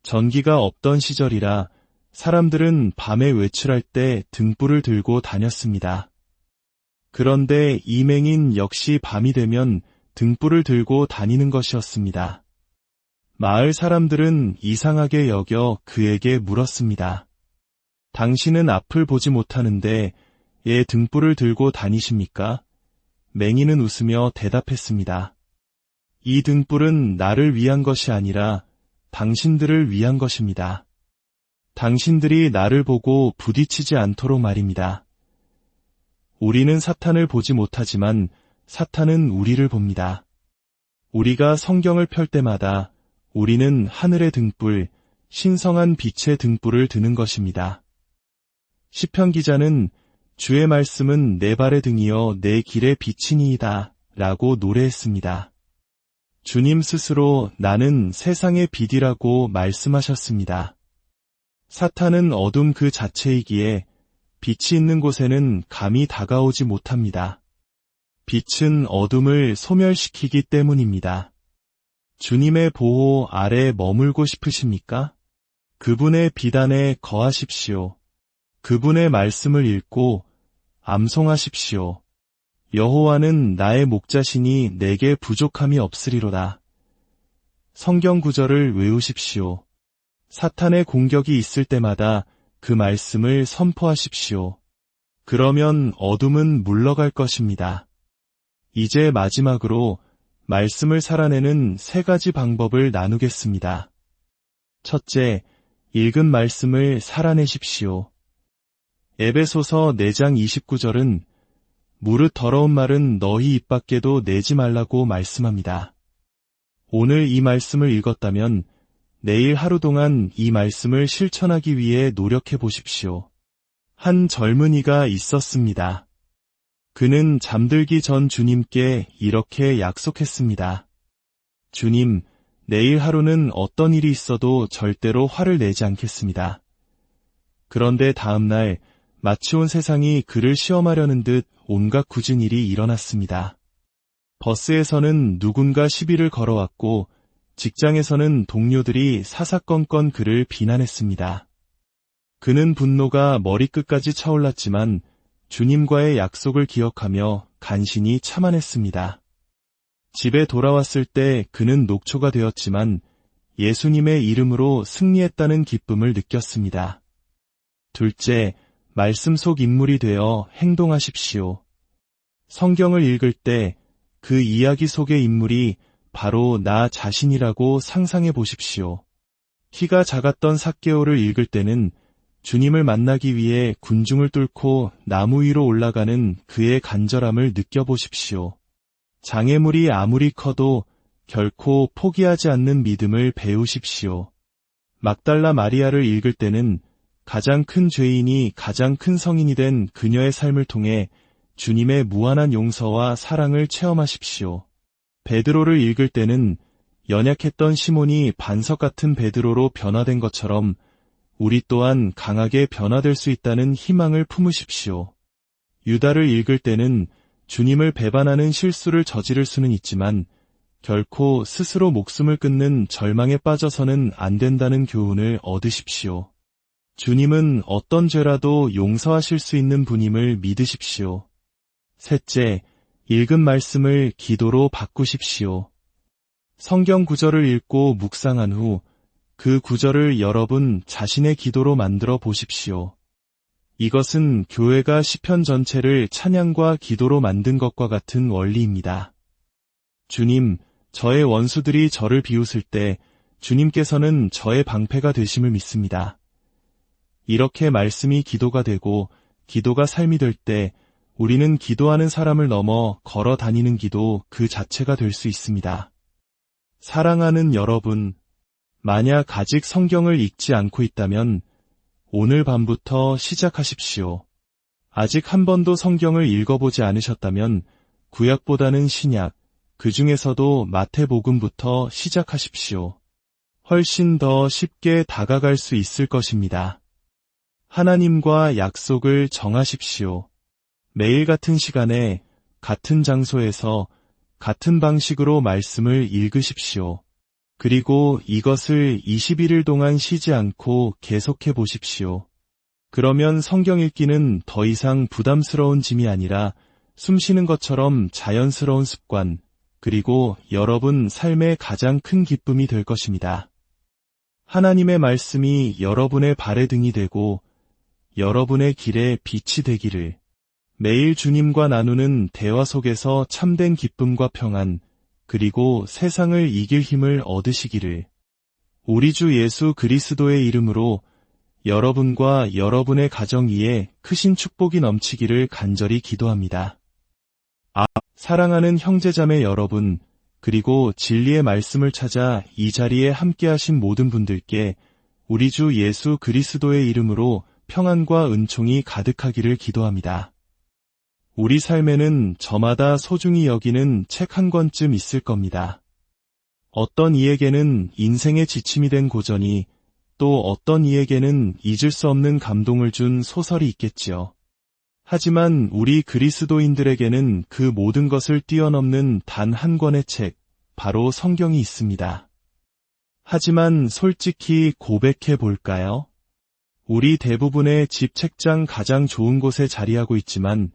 A: 전기가 없던 시절이라 사람들은 밤에 외출할 때 등불을 들고 다녔습니다. 그런데 이 맹인 역시 밤이 되면 등불을 들고 다니는 것이었습니다. 마을 사람들은 이상하게 여겨 그에게 물었습니다. 당신은 앞을 보지 못하는데 왜 등불을 들고 다니십니까? 맹인은 웃으며 대답했습니다. 이 등불은 나를 위한 것이 아니라 당신들을 위한 것입니다. 당신들이 나를 보고 부딪히지 않도록 말입니다. 우리는 사탄을 보지 못하지만 사탄은 우리를 봅니다. 우리가 성경을 펼 때마다 우리는 하늘의 등불, 신성한 빛의 등불을 드는 것입니다. 시편 기자는 주의 말씀은 내 발의 등이여 내 길의 빛이니이다 라고 노래했습니다. 주님 스스로 나는 세상의 빛이라고 말씀하셨습니다. 사탄은 어둠 그 자체이기에 빛이 있는 곳에는 감히 다가오지 못합니다. 빛은 어둠을 소멸시키기 때문입니다. 주님의 보호 아래 머물고 싶으십니까? 그분의 빛 안에 거하십시오. 그분의 말씀을 읽고 암송하십시오. 여호와는 나의 목자시니 내게 부족함이 없으리로다. 성경 구절을 외우십시오. 사탄의 공격이 있을 때마다 그 말씀을 선포하십시오. 그러면 어둠은 물러갈 것입니다. 이제 마지막으로 말씀을 살아내는 3가지 방법을 나누겠습니다. 첫째, 읽은 말씀을 살아내십시오. 에베소서 4장 29절은 무릇 더러운 말은 너희 입 밖에도 내지 말라고 말씀합니다. 오늘 이 말씀을 읽었다면 내일 하루 동안 이 말씀을 실천하기 위해 노력해 보십시오. 한 젊은이가 있었습니다. 그는 잠들기 전 주님께 이렇게 약속했습니다. 주님, 내일 하루는 어떤 일이 있어도 절대로 화를 내지 않겠습니다. 그런데 다음날 마치 온 세상이 그를 시험하려는 듯 온갖 굳은 일이 일어났습니다. 버스에서는 누군가 시비를 걸어왔고 직장에서는 동료들이 사사건건 그를 비난했습니다. 그는 분노가 머리끝까지 차올랐지만 주님과의 약속을 기억하며 간신히 참아냈습니다. 집에 돌아왔을 때 그는 녹초가 되었지만 예수님의 이름으로 승리했다는 기쁨을 느꼈습니다. 둘째, 말씀 속 인물이 되어 행동하십시오. 성경을 읽을 때 그 이야기 속의 인물이 바로 나 자신이라고 상상해 보십시오. 키가 작았던 삭개오를 읽을 때는 주님을 만나기 위해 군중을 뚫고 나무 위로 올라가는 그의 간절함을 느껴보십시오. 장애물이 아무리 커도 결코 포기하지 않는 믿음을 배우십시오. 막달라 마리아를 읽을 때는 가장 큰 죄인이 가장 큰 성인이 된 그녀의 삶을 통해 주님의 무한한 용서와 사랑을 체험하십시오. 베드로를 읽을 때는 연약했던 시몬이 반석 같은 베드로로 변화된 것처럼 우리 또한 강하게 변화될 수 있다는 희망을 품으십시오. 유다를 읽을 때는 주님을 배반하는 실수를 저지를 수는 있지만 결코 스스로 목숨을 끊는 절망에 빠져서는 안 된다는 교훈을 얻으십시오. 주님은 어떤 죄라도 용서하실 수 있는 분임을 믿으십시오. 셋째, 읽은 말씀을 기도로 바꾸십시오. 성경 구절을 읽고 묵상한 후 그 구절을 여러분 자신의 기도로 만들어 보십시오. 이것은 교회가 시편 전체를 찬양과 기도로 만든 것과 같은 원리입니다. 주님, 저의 원수들이 저를 비웃을 때 주님께서는 저의 방패가 되심을 믿습니다. 이렇게 말씀이 기도가 되고 기도가 삶이 될 때 우리는 기도하는 사람을 넘어 걸어 다니는 기도 그 자체가 될 수 있습니다. 사랑하는 여러분, 만약 아직 성경을 읽지 않고 있다면 오늘 밤부터 시작하십시오. 아직 한 번도 성경을 읽어보지 않으셨다면 구약보다는 신약, 그 중에서도 마태복음부터 시작하십시오. 훨씬 더 쉽게 다가갈 수 있을 것입니다. 하나님과 약속을 정하십시오. 매일 같은 시간에 같은 장소에서 같은 방식으로 말씀을 읽으십시오. 그리고 이것을 21일 동안 쉬지 않고 계속해 보십시오. 그러면 성경 읽기는 더 이상 부담스러운 짐이 아니라 숨쉬는 것처럼 자연스러운 습관, 그리고 여러분 삶의 가장 큰 기쁨이 될 것입니다. 하나님의 말씀이 여러분의 발의 등이 되고 여러분의 길에 빛이 되기를. 매일 주님과 나누는 대화 속에서 참된 기쁨과 평안, 그리고 세상을 이길 힘을 얻으시기를. 우리 주 예수 그리스도의 이름으로 여러분과 여러분의 가정 위에 크신 축복이 넘치기를 간절히 기도합니다. 사랑하는 형제자매 여러분, 그리고 진리의 말씀을 찾아 이 자리에 함께하신 모든 분들께 우리 주 예수 그리스도의 이름으로 평안과 은총이 가득하기를 기도합니다. 우리 삶에는 저마다 소중히 여기는 책 한 권쯤 있을 겁니다. 어떤 이에게는 인생의 지침이 된 고전이, 또 어떤 이에게는 잊을 수 없는 감동을 준 소설이 있겠지요. 하지만 우리 그리스도인들에게는 그 모든 것을 뛰어넘는 단 한 권의 책, 바로 성경이 있습니다. 하지만 솔직히 고백해 볼까요? 우리 대부분의 집 책장 가장 좋은 곳에 자리하고 있지만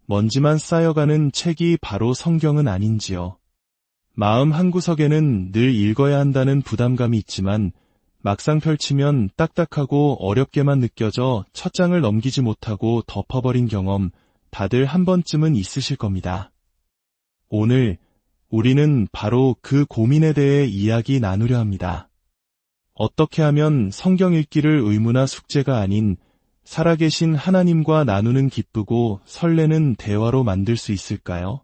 A: 먼지만 쌓여가는 책이 바로 성경은 아닌지요. 마음 한구석에는 늘 읽어야 한다는 부담감이 있지만 막상 펼치면 딱딱하고 어렵게만 느껴져 첫 장을 넘기지 못하고 덮어버린 경험 다들 한 번쯤은 있으실 겁니다. 오늘 우리는 바로 그 고민에 대해 이야기 나누려 합니다. 어떻게 하면 성경 읽기를 의무나 숙제가 아닌 살아계신 하나님과 나누는 기쁘고 설레는 대화로 만들 수 있을까요?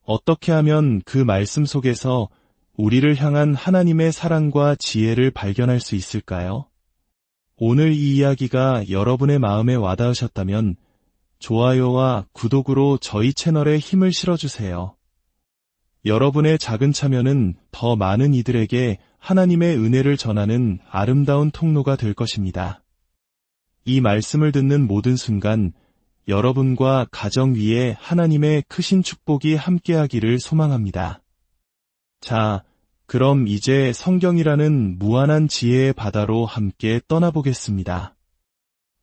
A: 어떻게 하면 그 말씀 속에서 우리를 향한 하나님의 사랑과 지혜를 발견할 수 있을까요? 오늘 이 이야기가 여러분의 마음에 와닿으셨다면 좋아요와 구독으로 저희 채널에 힘을 실어주세요. 여러분의 작은 참여는 더 많은 이들에게 하나님의 은혜를 전하는 아름다운 통로가 될 것입니다. 이 말씀을 듣는 모든 순간 여러분과 가정 위에 하나님의 크신 축복이 함께하기를 소망합니다. 자, 그럼 이제 성경이라는 무한한 지혜의 바다로 함께 떠나보겠습니다.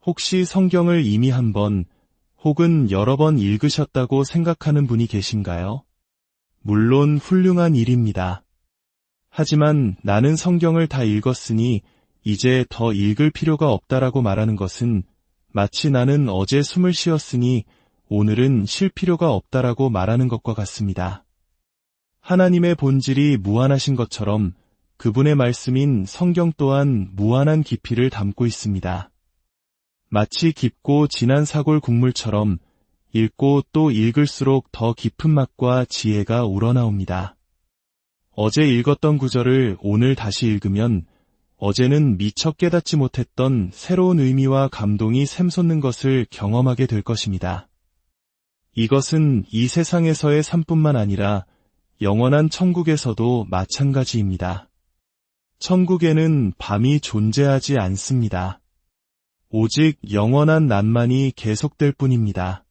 A: 혹시 성경을 이미 한 번 혹은 여러 번 읽으셨다고 생각하는 분이 계신가요? 물론 훌륭한 일입니다. 하지만 나는 성경을 다 읽었으니 이제 더 읽을 필요가 없다라고 말하는 것은 마치 나는 어제 숨을 쉬었으니 오늘은 쉴 필요가 없다라고 말하는 것과 같습니다. 하나님의 본질이 무한하신 것처럼 그분의 말씀인 성경 또한 무한한 깊이를 담고 있습니다. 마치 깊고 진한 사골 국물처럼 읽고 또 읽을수록 더 깊은 맛과 지혜가 우러나옵니다. 어제 읽었던 구절을 오늘 다시 읽으면 어제는 미처 깨닫지 못했던 새로운 의미와 감동이 샘솟는 것을 경험하게 될 것입니다. 이것은 이 세상에서의 삶뿐만 아니라 영원한 천국에서도 마찬가지입니다. 천국에는 밤이 존재하지 않습니다. 오직 영원한 낮만이 계속될 뿐입니다.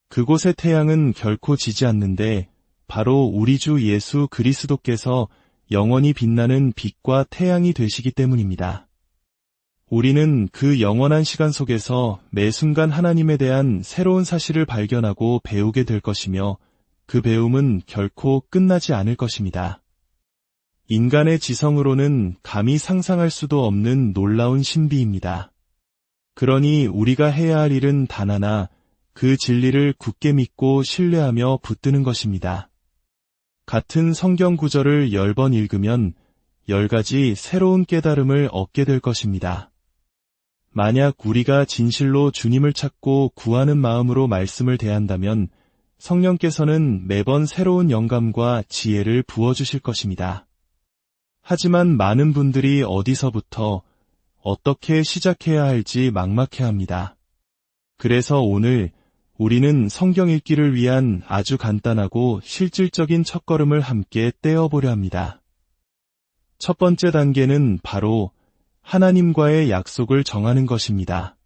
A: 그곳의 태양은 결코 지지 않는데 바로 우리 주 예수 그리스도께서 영원히 빛나는 빛과 태양이 되시기 때문입니다. 우리는 그 영원한 시간 속에서 매 순간 하나님에 대한 새로운 사실을 발견하고 배우게 될 것이며 그 배움은 결코 끝나지 않을 것입니다. 인간의 지성으로는 감히 상상할 수도 없는 놀라운 신비입니다. 그러니 우리가 해야 할 일은 단 하나, 그 진리를 굳게 믿고 신뢰하며 붙드는 것입니다. 같은 성경 구절을 10번 읽으면 10가지 새로운 깨달음을 얻게 될 것입니다. 만약 우리가 진실로 주님을 찾고 구하는 마음으로 말씀을 대한다면 성령께서는 매번 새로운 영감과 지혜를 부어주실 것입니다. 하지만 많은 분들이 어디서부터 어떻게 시작해야 할지 막막해합니다. 그래서 오늘 우리는 성경 읽기를 위한 아주 간단하고 실질적인 첫걸음을 함께 떼어보려 합니다. 첫 번째 단계는 바로 하나님과의 약속을 정하는 것입니다.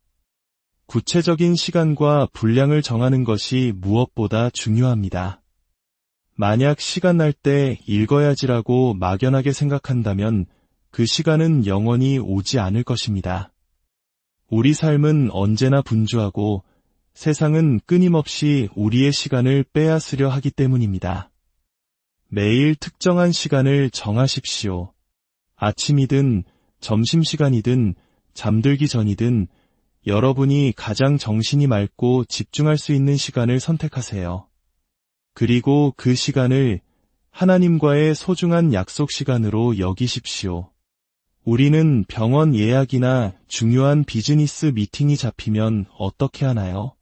A: 구체적인 시간과 분량을 정하는 것이 무엇보다 중요합니다. 만약 시간 날 때 읽어야지라고 막연하게 생각한다면 그 시간은 영원히 오지 않을 것입니다. 우리 삶은 언제나 분주하고 세상은 끊임없이 우리의 시간을 빼앗으려 하기 때문입니다. 매일 특정한 시간을 정하십시오. 아침이든 점심시간이든 잠들기 전이든 여러분이 가장 정신이 맑고 집중할 수 있는 시간을 선택하세요. 그리고 그 시간을 하나님과의 소중한 약속 시간으로 여기십시오. 우리는 병원 예약이나 중요한 비즈니스 미팅이 잡히면 어떻게 하나요?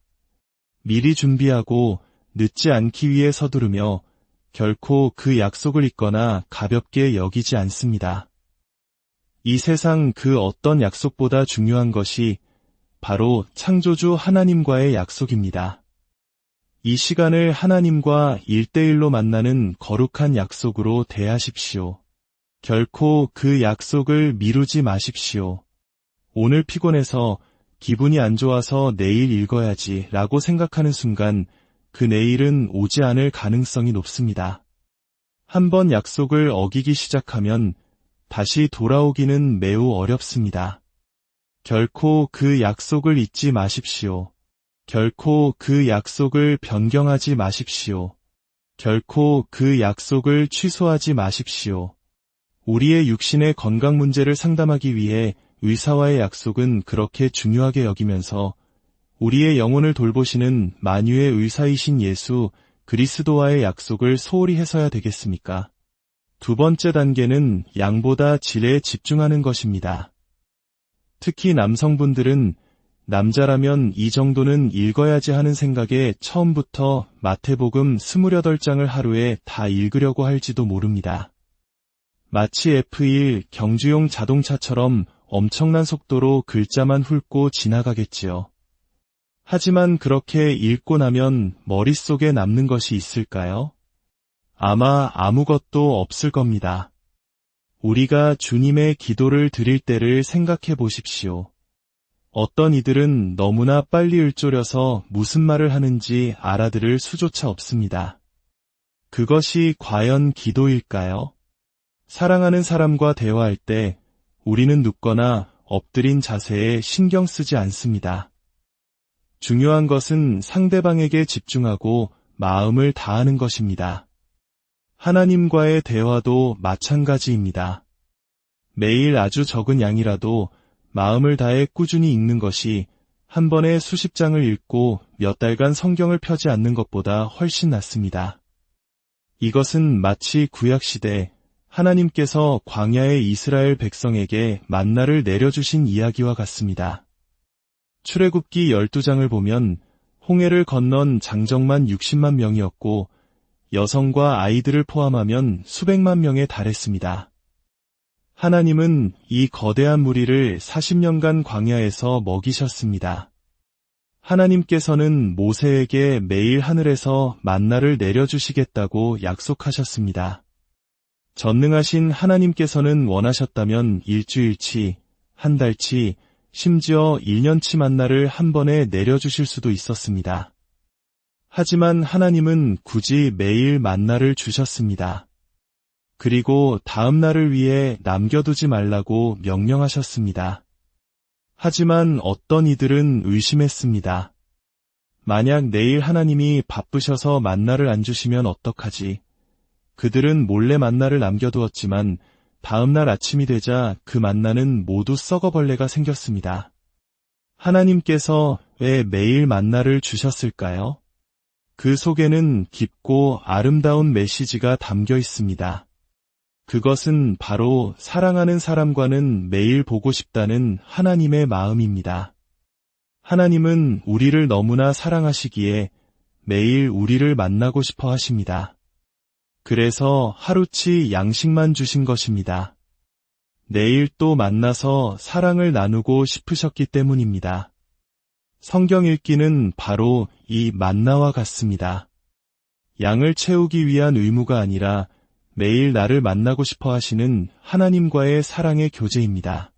A: 미리 준비하고 늦지 않기 위해 서두르며 결코 그 약속을 잊거나 가볍게 여기지 않습니다. 이 세상 그 어떤 약속보다 중요한 것이 바로 창조주 하나님과의 약속입니다. 이 시간을 하나님과 1대1로 만나는 거룩한 약속으로 대하십시오. 결코 그 약속을 미루지 마십시오. 오늘 피곤해서 기분이 안 좋아서 내일 읽어야지 라고 생각하는 순간 그 내일은 오지 않을 가능성이 높습니다. 한번 약속을 어기기 시작하면 다시 돌아오기는 매우 어렵습니다. 결코 그 약속을 잊지 마십시오. 결코 그 약속을 변경하지 마십시오. 결코 그 약속을 취소하지 마십시오. 우리의 육신의 건강 문제를 상담하기 위해 의사와의 약속은 그렇게 중요하게 여기면서 우리의 영혼을 돌보시는 만유의 의사이신 예수 그리스도와의 약속을 소홀히 해서야 되겠습니까? 두 번째 단계는 양보다 질에 집중하는 것입니다. 특히 남성분들은 남자라면 이 정도는 읽어야지 하는 생각에 처음부터 마태복음 28장을 하루에 다 읽으려고 할지도 모릅니다. 마치 F1 경주용 자동차처럼 엄청난 속도로 글자만 훑고 지나가겠지요. 하지만 그렇게 읽고 나면 머릿속에 남는 것이 있을까요? 아마 아무것도 없을 겁니다. 우리가 주님의 기도를 드릴 때를 생각해 보십시오. 어떤 이들은 너무나 빨리 읊조려서 무슨 말을 하는지 알아들을 수조차 없습니다. 그것이 과연 기도일까요? 사랑하는 사람과 대화할 때 우리는 눕거나 엎드린 자세에 신경 쓰지 않습니다. 중요한 것은 상대방에게 집중하고 마음을 다하는 것입니다. 하나님과의 대화도 마찬가지입니다. 매일 아주 적은 양이라도 마음을 다해 꾸준히 읽는 것이 한 번에 수십 장을 읽고 몇 달간 성경을 펴지 않는 것보다 훨씬 낫습니다. 이것은 마치 구약시대 하나님께서 광야의 이스라엘 백성에게 만나를 내려주신 이야기와 같습니다. 출애굽기 12장을 보면 홍해를 건넌 장정만 60만 명이었고 여성과 아이들을 포함하면 수백만 명에 달했습니다. 하나님은 이 거대한 무리를 40년간 광야에서 먹이셨습니다. 하나님께서는 모세에게 매일 하늘에서 만나를 내려주시겠다고 약속하셨습니다. 전능하신 하나님께서는 원하셨다면 일주일치, 한 달치, 심지어 1년치 만나를 한 번에 내려주실 수도 있었습니다. 하지만 하나님은 굳이 매일 만나를 주셨습니다. 그리고 다음 날을 위해 남겨두지 말라고 명령하셨습니다. 하지만 어떤 이들은 의심했습니다. 만약 내일 하나님이 바쁘셔서 만나를 안 주시면 어떡하지? 그들은 몰래 만나를 남겨두었지만 다음 날 아침이 되자 그 만나는 모두 썩어벌레가 생겼습니다. 하나님께서 왜 매일 만나를 주셨을까요? 그 속에는 깊고 아름다운 메시지가 담겨 있습니다. 그것은 바로 사랑하는 사람과는 매일 보고 싶다는 하나님의 마음입니다. 하나님은 우리를 너무나 사랑하시기에 매일 우리를 만나고 싶어 하십니다. 그래서 하루치 양식만 주신 것입니다. 내일 또 만나서 사랑을 나누고 싶으셨기 때문입니다. 성경 읽기는 바로 이 만나와 같습니다. 양을 채우기 위한 의무가 아니라 매일 나를 만나고 싶어 하시는 하나님과의 사랑의 교제입니다.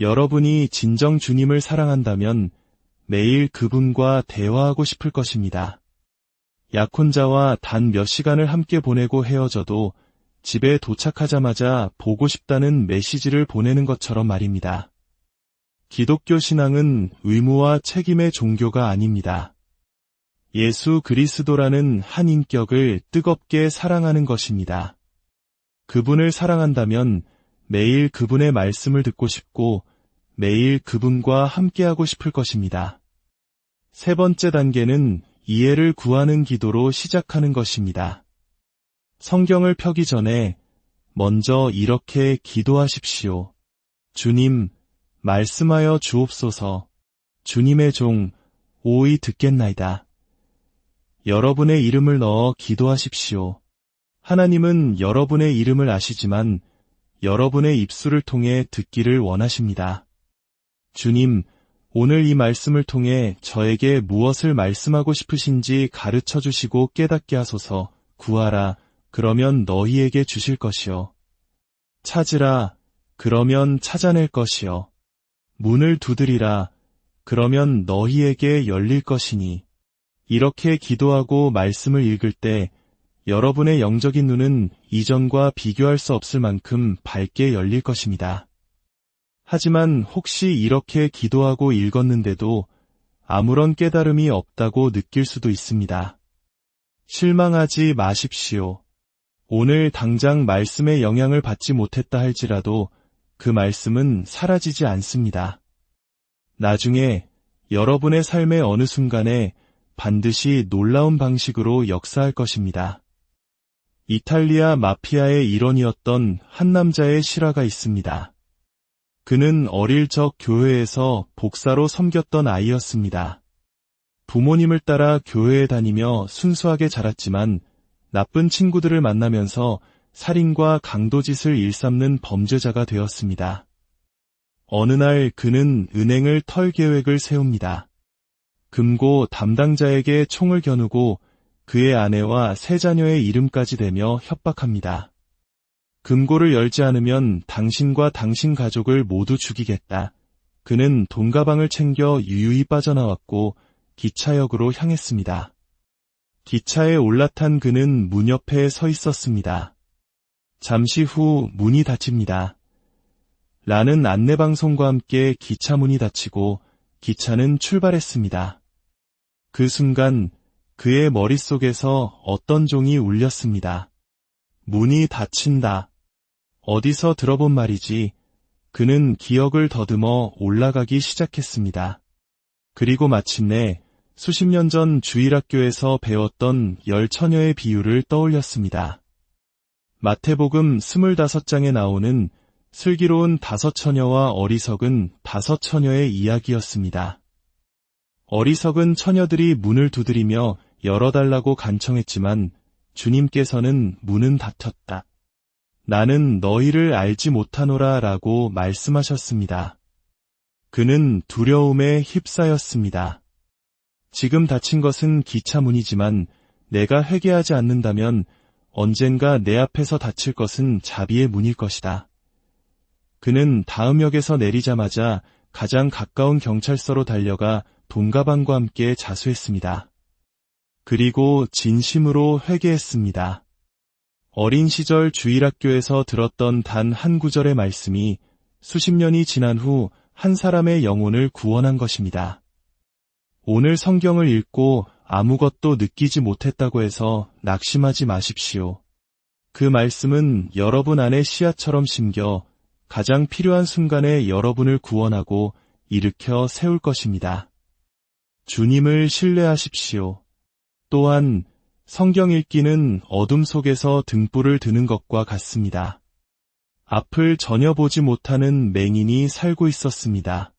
A: 여러분이 진정 주님을 사랑한다면 매일 그분과 대화하고 싶을 것입니다. 약혼자와 단 몇 시간을 함께 보내고 헤어져도 집에 도착하자마자 보고 싶다는 메시지를 보내는 것처럼 말입니다. 기독교 신앙은 의무와 책임의 종교가 아닙니다. 예수 그리스도라는 한 인격을 뜨겁게 사랑하는 것입니다. 그분을 사랑한다면 매일 그분의 말씀을 듣고 싶고 매일 그분과 함께하고 싶을 것입니다. 세 번째 단계는 이해를 구하는 기도로 시작하는 것입니다. 성경을 펴기 전에 먼저 이렇게 기도하십시오. 주님, 말씀하여 주옵소서. 주님의 종 오이 듣겠나이다. 여러분의 이름을 넣어 기도하십시오. 하나님은 여러분의 이름을 아시지만 여러분의 입술을 통해 듣기를 원하십니다. 주님, 오늘 이 말씀을 통해 저에게 무엇을 말씀하고 싶으신지 가르쳐 주시고 깨닫게 하소서. 구하라, 그러면 너희에게 주실 것이요. 찾으라, 그러면 찾아낼 것이요. 문을 두드리라, 그러면 너희에게 열릴 것이니. 이렇게 기도하고 말씀을 읽을 때 여러분의 영적인 눈은 이전과 비교할 수 없을 만큼 밝게 열릴 것입니다. 하지만 혹시 이렇게 기도하고 읽었는데도 아무런 깨달음이 없다고 느낄 수도 있습니다. 실망하지 마십시오. 오늘 당장 말씀의 영향을 받지 못했다 할지라도 그 말씀은 사라지지 않습니다. 나중에 여러분의 삶의 어느 순간에 반드시 놀라운 방식으로 역사할 것입니다. 이탈리아 마피아의 일원이었던 한 남자의 실화가 있습니다. 그는 어릴 적 교회에서 복사로 섬겼던 아이였습니다. 부모님을 따라 교회에 다니며 순수하게 자랐지만 나쁜 친구들을 만나면서 살인과 강도짓을 일삼는 범죄자가 되었습니다. 어느 날 그는 은행을 털 계획을 세웁니다. 금고 담당자에게 총을 겨누고 그의 아내와 세 자녀의 이름까지 대며 협박합니다. 금고를 열지 않으면 당신과 당신 가족을 모두 죽이겠다. 그는 돈 가방을 챙겨 유유히 빠져나왔고 기차역으로 향했습니다. 기차에 올라탄 그는 문 옆에 서 있었습니다. 잠시 후 문이 닫힙니다. 라는 안내방송과 함께 기차 문이 닫히고 기차는 출발했습니다. 그 순간 그의 머릿속에서 어떤 종이 울렸습니다. 문이 닫힌다. 어디서 들어본 말이지. 그는 기억을 더듬어 올라가기 시작했습니다. 그리고 마침내 수십 년 전 주일학교에서 배웠던 10처녀의 비유를 떠올렸습니다. 마태복음 25장에 나오는 슬기로운 5처녀와 어리석은 5처녀의 이야기였습니다. 어리석은 처녀들이 문을 두드리며 열어달라고 간청했지만 주님께서는 문은 닫혔다. 나는 너희를 알지 못하노라 라고 말씀하셨습니다. 그는 두려움에 휩싸였습니다. 지금 닫힌 것은 기차 문이지만 내가 회개하지 않는다면 언젠가 내 앞에서 닫힐 것은 자비의 문일 것이다. 그는 다음 역에서 내리자마자 가장 가까운 경찰서로 달려가 돈가방과 함께 자수했습니다. 그리고 진심으로 회개했습니다. 어린 시절 주일학교에서 들었던 단 한 구절의 말씀이 수십 년이 지난 후 한 사람의 영혼을 구원한 것입니다. 오늘 성경을 읽고 아무것도 느끼지 못했다고 해서 낙심하지 마십시오. 그 말씀은 여러분 안에 씨앗처럼 심겨 가장 필요한 순간에 여러분을 구원하고 일으켜 세울 것입니다. 주님을 신뢰하십시오. 또한 성경 읽기는 어둠 속에서 등불을 드는 것과 같습니다. 앞을 전혀 보지 못하는 맹인이 살고 있었습니다.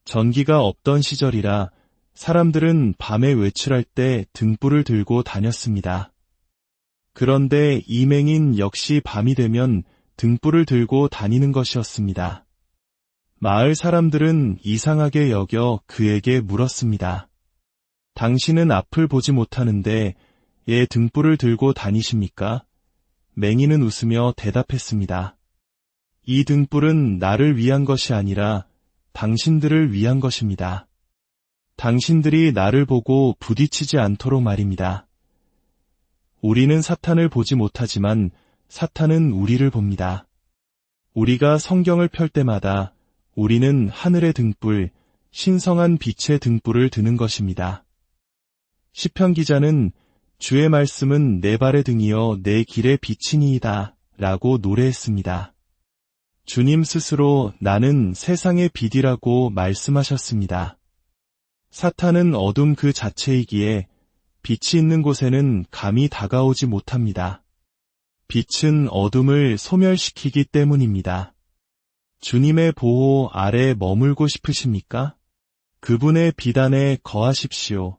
A: 전기가 없던 시절이라 사람들은 밤에 외출할 때 등불을 들고 다녔습니다. 그런데 이 맹인 역시 밤이 되면 등불을 들고 다니는 것이었습니다. 마을 사람들은 이상하게 여겨 그에게 물었습니다. 당신은 앞을 보지 못하는데 왜 등불을 들고 다니십니까? 맹인은 웃으며 대답했습니다. 이 등불은 나를 위한 것이 아니라 당신들을 위한 것입니다. 당신들이 나를 보고 부딪히지 않도록 말입니다. 우리는 사탄을 보지 못하지만 사탄은 우리를 봅니다. 우리가 성경을 펼 때마다 우리는 하늘의 등불, 신성한 빛의 등불을 드는 것입니다. 시편 기자는 주의 말씀은 내 발의 등이여 내 길의 빛이니이다 라고 노래했습니다. 주님 스스로 나는 세상의 빛이라고 말씀하셨습니다. 사탄은 어둠 그 자체이기에 빛이 있는 곳에는 감히 다가오지 못합니다. 빛은 어둠을 소멸시키기 때문입니다. 주님의 보호 아래 머물고 싶으십니까? 그분의 빛 안에 거하십시오.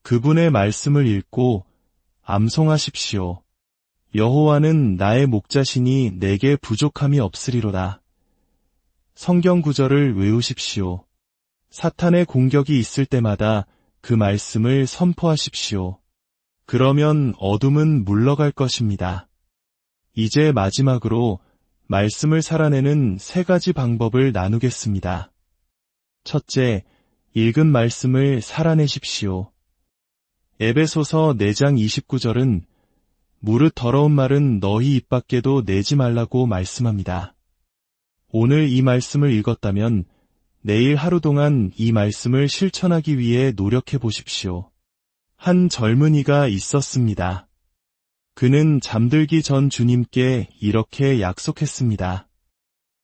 A: 그분의 말씀을 읽고 암송하십시오. 여호와는 나의 목자시니 내게 부족함이 없으리로다. 성경 구절을 외우십시오. 사탄의 공격이 있을 때마다 그 말씀을 선포하십시오. 그러면 어둠은 물러갈 것입니다. 이제 마지막으로 말씀을 살아내는 3가지 방법을 나누겠습니다. 첫째, 읽은 말씀을 살아내십시오. 에베소서 4장 29절은 무릇 더러운 말은 너희 입 밖에도 내지 말라고 말씀합니다. 오늘 이 말씀을 읽었다면 내일 하루 동안 이 말씀을 실천하기 위해 노력해 보십시오. 한 젊은이가 있었습니다. 그는 잠들기 전 주님께 이렇게 약속했습니다.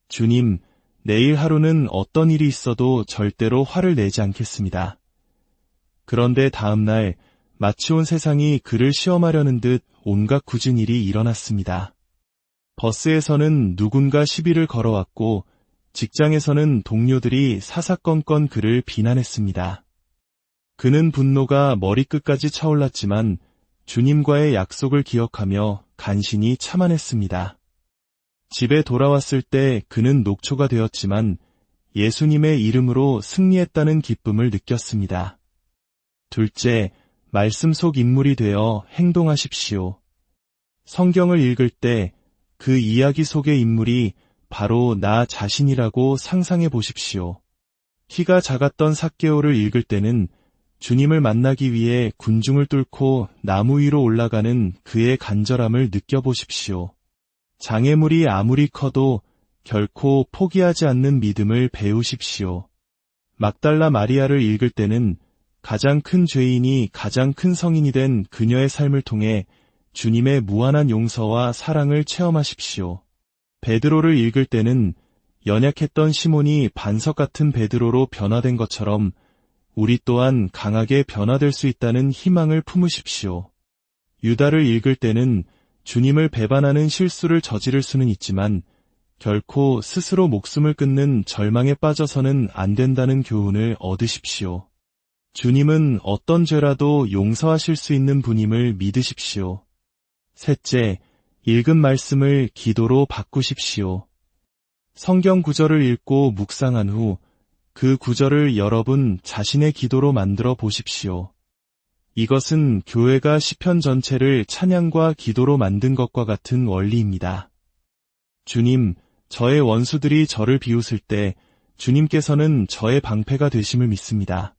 A: 주님, 내일 하루는 어떤 일이 있어도 절대로 화를 내지 않겠습니다. 그런데 다음 날 마치 온 세상이 그를 시험하려는 듯 온갖 굳은 일이 일어났습니다. 버스에서는 누군가 시비를 걸어왔고 직장에서는 동료들이 사사건건 그를 비난했습니다. 그는 분노가 머리끝까지 차올랐지만 주님과의 약속을 기억하며 간신히 참아냈습니다. 집에 돌아왔을 때 그는 녹초가 되었지만 예수님의 이름으로 승리했다는 기쁨을 느꼈습니다. 둘째, 말씀 속 인물이 되어 행동하십시오. 성경을 읽을 때 그 이야기 속의 인물이 바로 나 자신이라고 상상해 보십시오. 키가 작았던 삭개오를 읽을 때는 주님을 만나기 위해 군중을 뚫고 나무 위로 올라가는 그의 간절함을 느껴보십시오. 장애물이 아무리 커도 결코 포기하지 않는 믿음을 배우십시오. 막달라 마리아를 읽을 때는 가장 큰 죄인이 가장 큰 성인이 된 그녀의 삶을 통해 주님의 무한한 용서와 사랑을 체험하십시오. 베드로를 읽을 때는 연약했던 시몬이 반석 같은 베드로로 변화된 것처럼 우리 또한 강하게 변화될 수 있다는 희망을 품으십시오. 유다를 읽을 때는 주님을 배반하는 실수를 저지를 수는 있지만 결코 스스로 목숨을 끊는 절망에 빠져서는 안 된다는 교훈을 얻으십시오. 주님은 어떤 죄라도 용서하실 수 있는 분임을 믿으십시오. 셋째, 읽은 말씀을 기도로 바꾸십시오. 성경 구절을 읽고 묵상한 후 그 구절을 여러분 자신의 기도로 만들어 보십시오. 이것은 교회가 시편 전체를 찬양과 기도로 만든 것과 같은 원리입니다. 주님, 저의 원수들이 저를 비웃을 때 주님께서는 저의 방패가 되심을 믿습니다.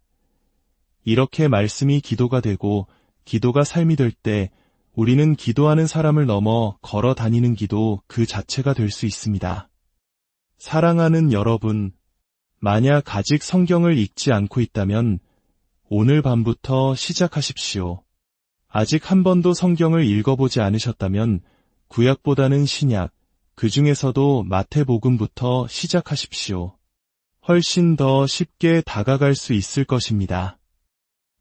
A: 이렇게 말씀이 기도가 되고 기도가 삶이 될 때 우리는 기도하는 사람을 넘어 걸어 다니는 기도 그 자체가 될 수 있습니다. 사랑하는 여러분, 만약 아직 성경을 읽지 않고 있다면 오늘 밤부터 시작하십시오. 아직 한 번도 성경을 읽어보지 않으셨다면 구약보다는 신약, 그 중에서도 마태복음부터 시작하십시오. 훨씬 더 쉽게 다가갈 수 있을 것입니다.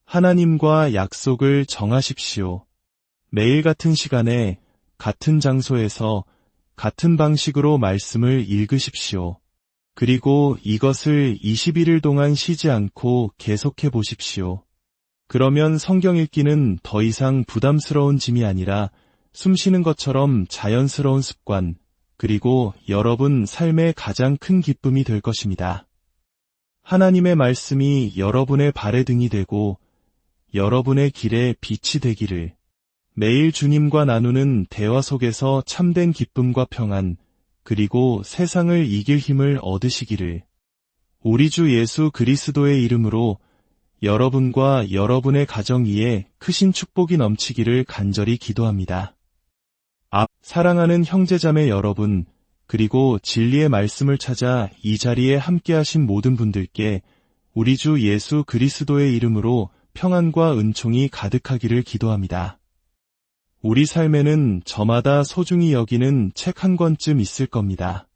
A: 하나님과 약속을 정하십시오. 매일 같은 시간에 같은 장소에서 같은 방식으로 말씀을 읽으십시오. 그리고 이것을 21일 동안 쉬지 않고 계속해 보십시오. 그러면 성경 읽기는 더 이상 부담스러운 짐이 아니라 숨쉬는 것처럼 자연스러운 습관, 그리고 여러분 삶의 가장 큰 기쁨이 될 것입니다. 하나님의 말씀이 여러분의 발의 등이 되고 여러분의 길에 빛이 되기를. 매일 주님과 나누는 대화 속에서 참된 기쁨과 평안, 그리고 세상을 이길 힘을 얻으시기를. 우리 주 예수 그리스도의 이름으로 여러분과 여러분의 가정 위에 크신 축복이 넘치기를 간절히 기도합니다. 사랑하는 형제자매 여러분, 그리고 진리의 말씀을 찾아 이 자리에 함께하신 모든 분들께 우리 주 예수 그리스도의 이름으로 평안과 은총이 가득하기를 기도합니다. 우리 삶에는 저마다 소중히 여기는 책 한 권쯤 있을 겁니다.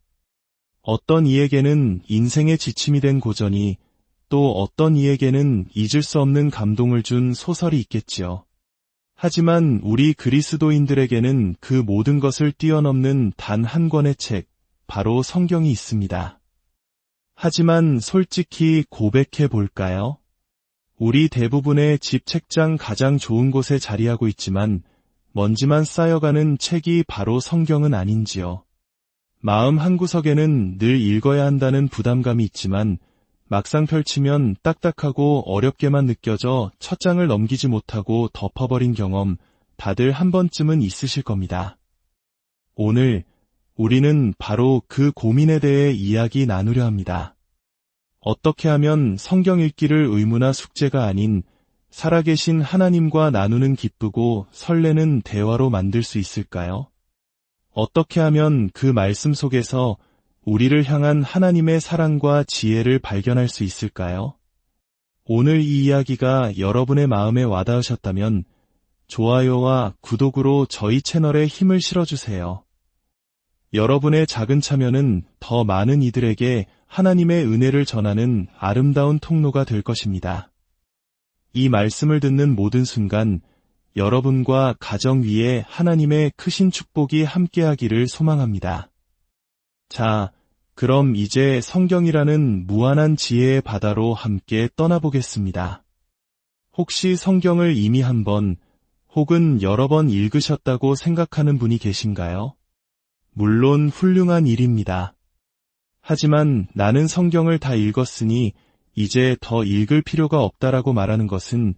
A: 어떤 이에게는 인생의 지침이 된 고전이, 또 어떤 이에게는 잊을 수 없는 감동을 준 소설이 있겠지요. 하지만 우리 그리스도인들에게는 그 모든 것을 뛰어넘는 단 한 권의 책, 바로 성경이 있습니다. 하지만 솔직히 고백해 볼까요? 우리 대부분의 집 책장 가장 좋은 곳에 자리하고 있지만 먼지만 쌓여가는 책이 바로 성경은 아닌지요. 마음 한구석에는 늘 읽어야 한다는 부담감이 있지만 막상 펼치면 딱딱하고 어렵게만 느껴져 첫 장을 넘기지 못하고 덮어버린 경험 다들 한 번쯤은 있으실 겁니다. 오늘 우리는 바로 그 고민에 대해 이야기 나누려 합니다. 어떻게 하면 성경 읽기를 의무나 숙제가 아닌 살아계신 하나님과 나누는 기쁘고 설레는 대화로 만들 수 있을까요? 어떻게 하면 그 말씀 속에서 우리를 향한 하나님의 사랑과 지혜를 발견할 수 있을까요? 오늘 이 이야기가 여러분의 마음에 와닿으셨다면 좋아요와 구독으로 저희 채널에 힘을 실어주세요. 여러분의 작은 참여는 더 많은 이들에게 하나님의 은혜를 전하는 아름다운 통로가 될 것입니다. 이 말씀을 듣는 모든 순간 여러분과 가정 위에 하나님의 크신 축복이 함께하기를 소망합니다. 자, 그럼 이제 성경이라는 무한한 지혜의 바다로 함께 떠나보겠습니다. 혹시 성경을 이미 한 번, 혹은 여러 번 읽으셨다고 생각하는 분이 계신가요? 물론 훌륭한 일입니다. 하지만 나는 성경을 다 읽었으니 이제 더 읽을 필요가 없다라고 말하는 것은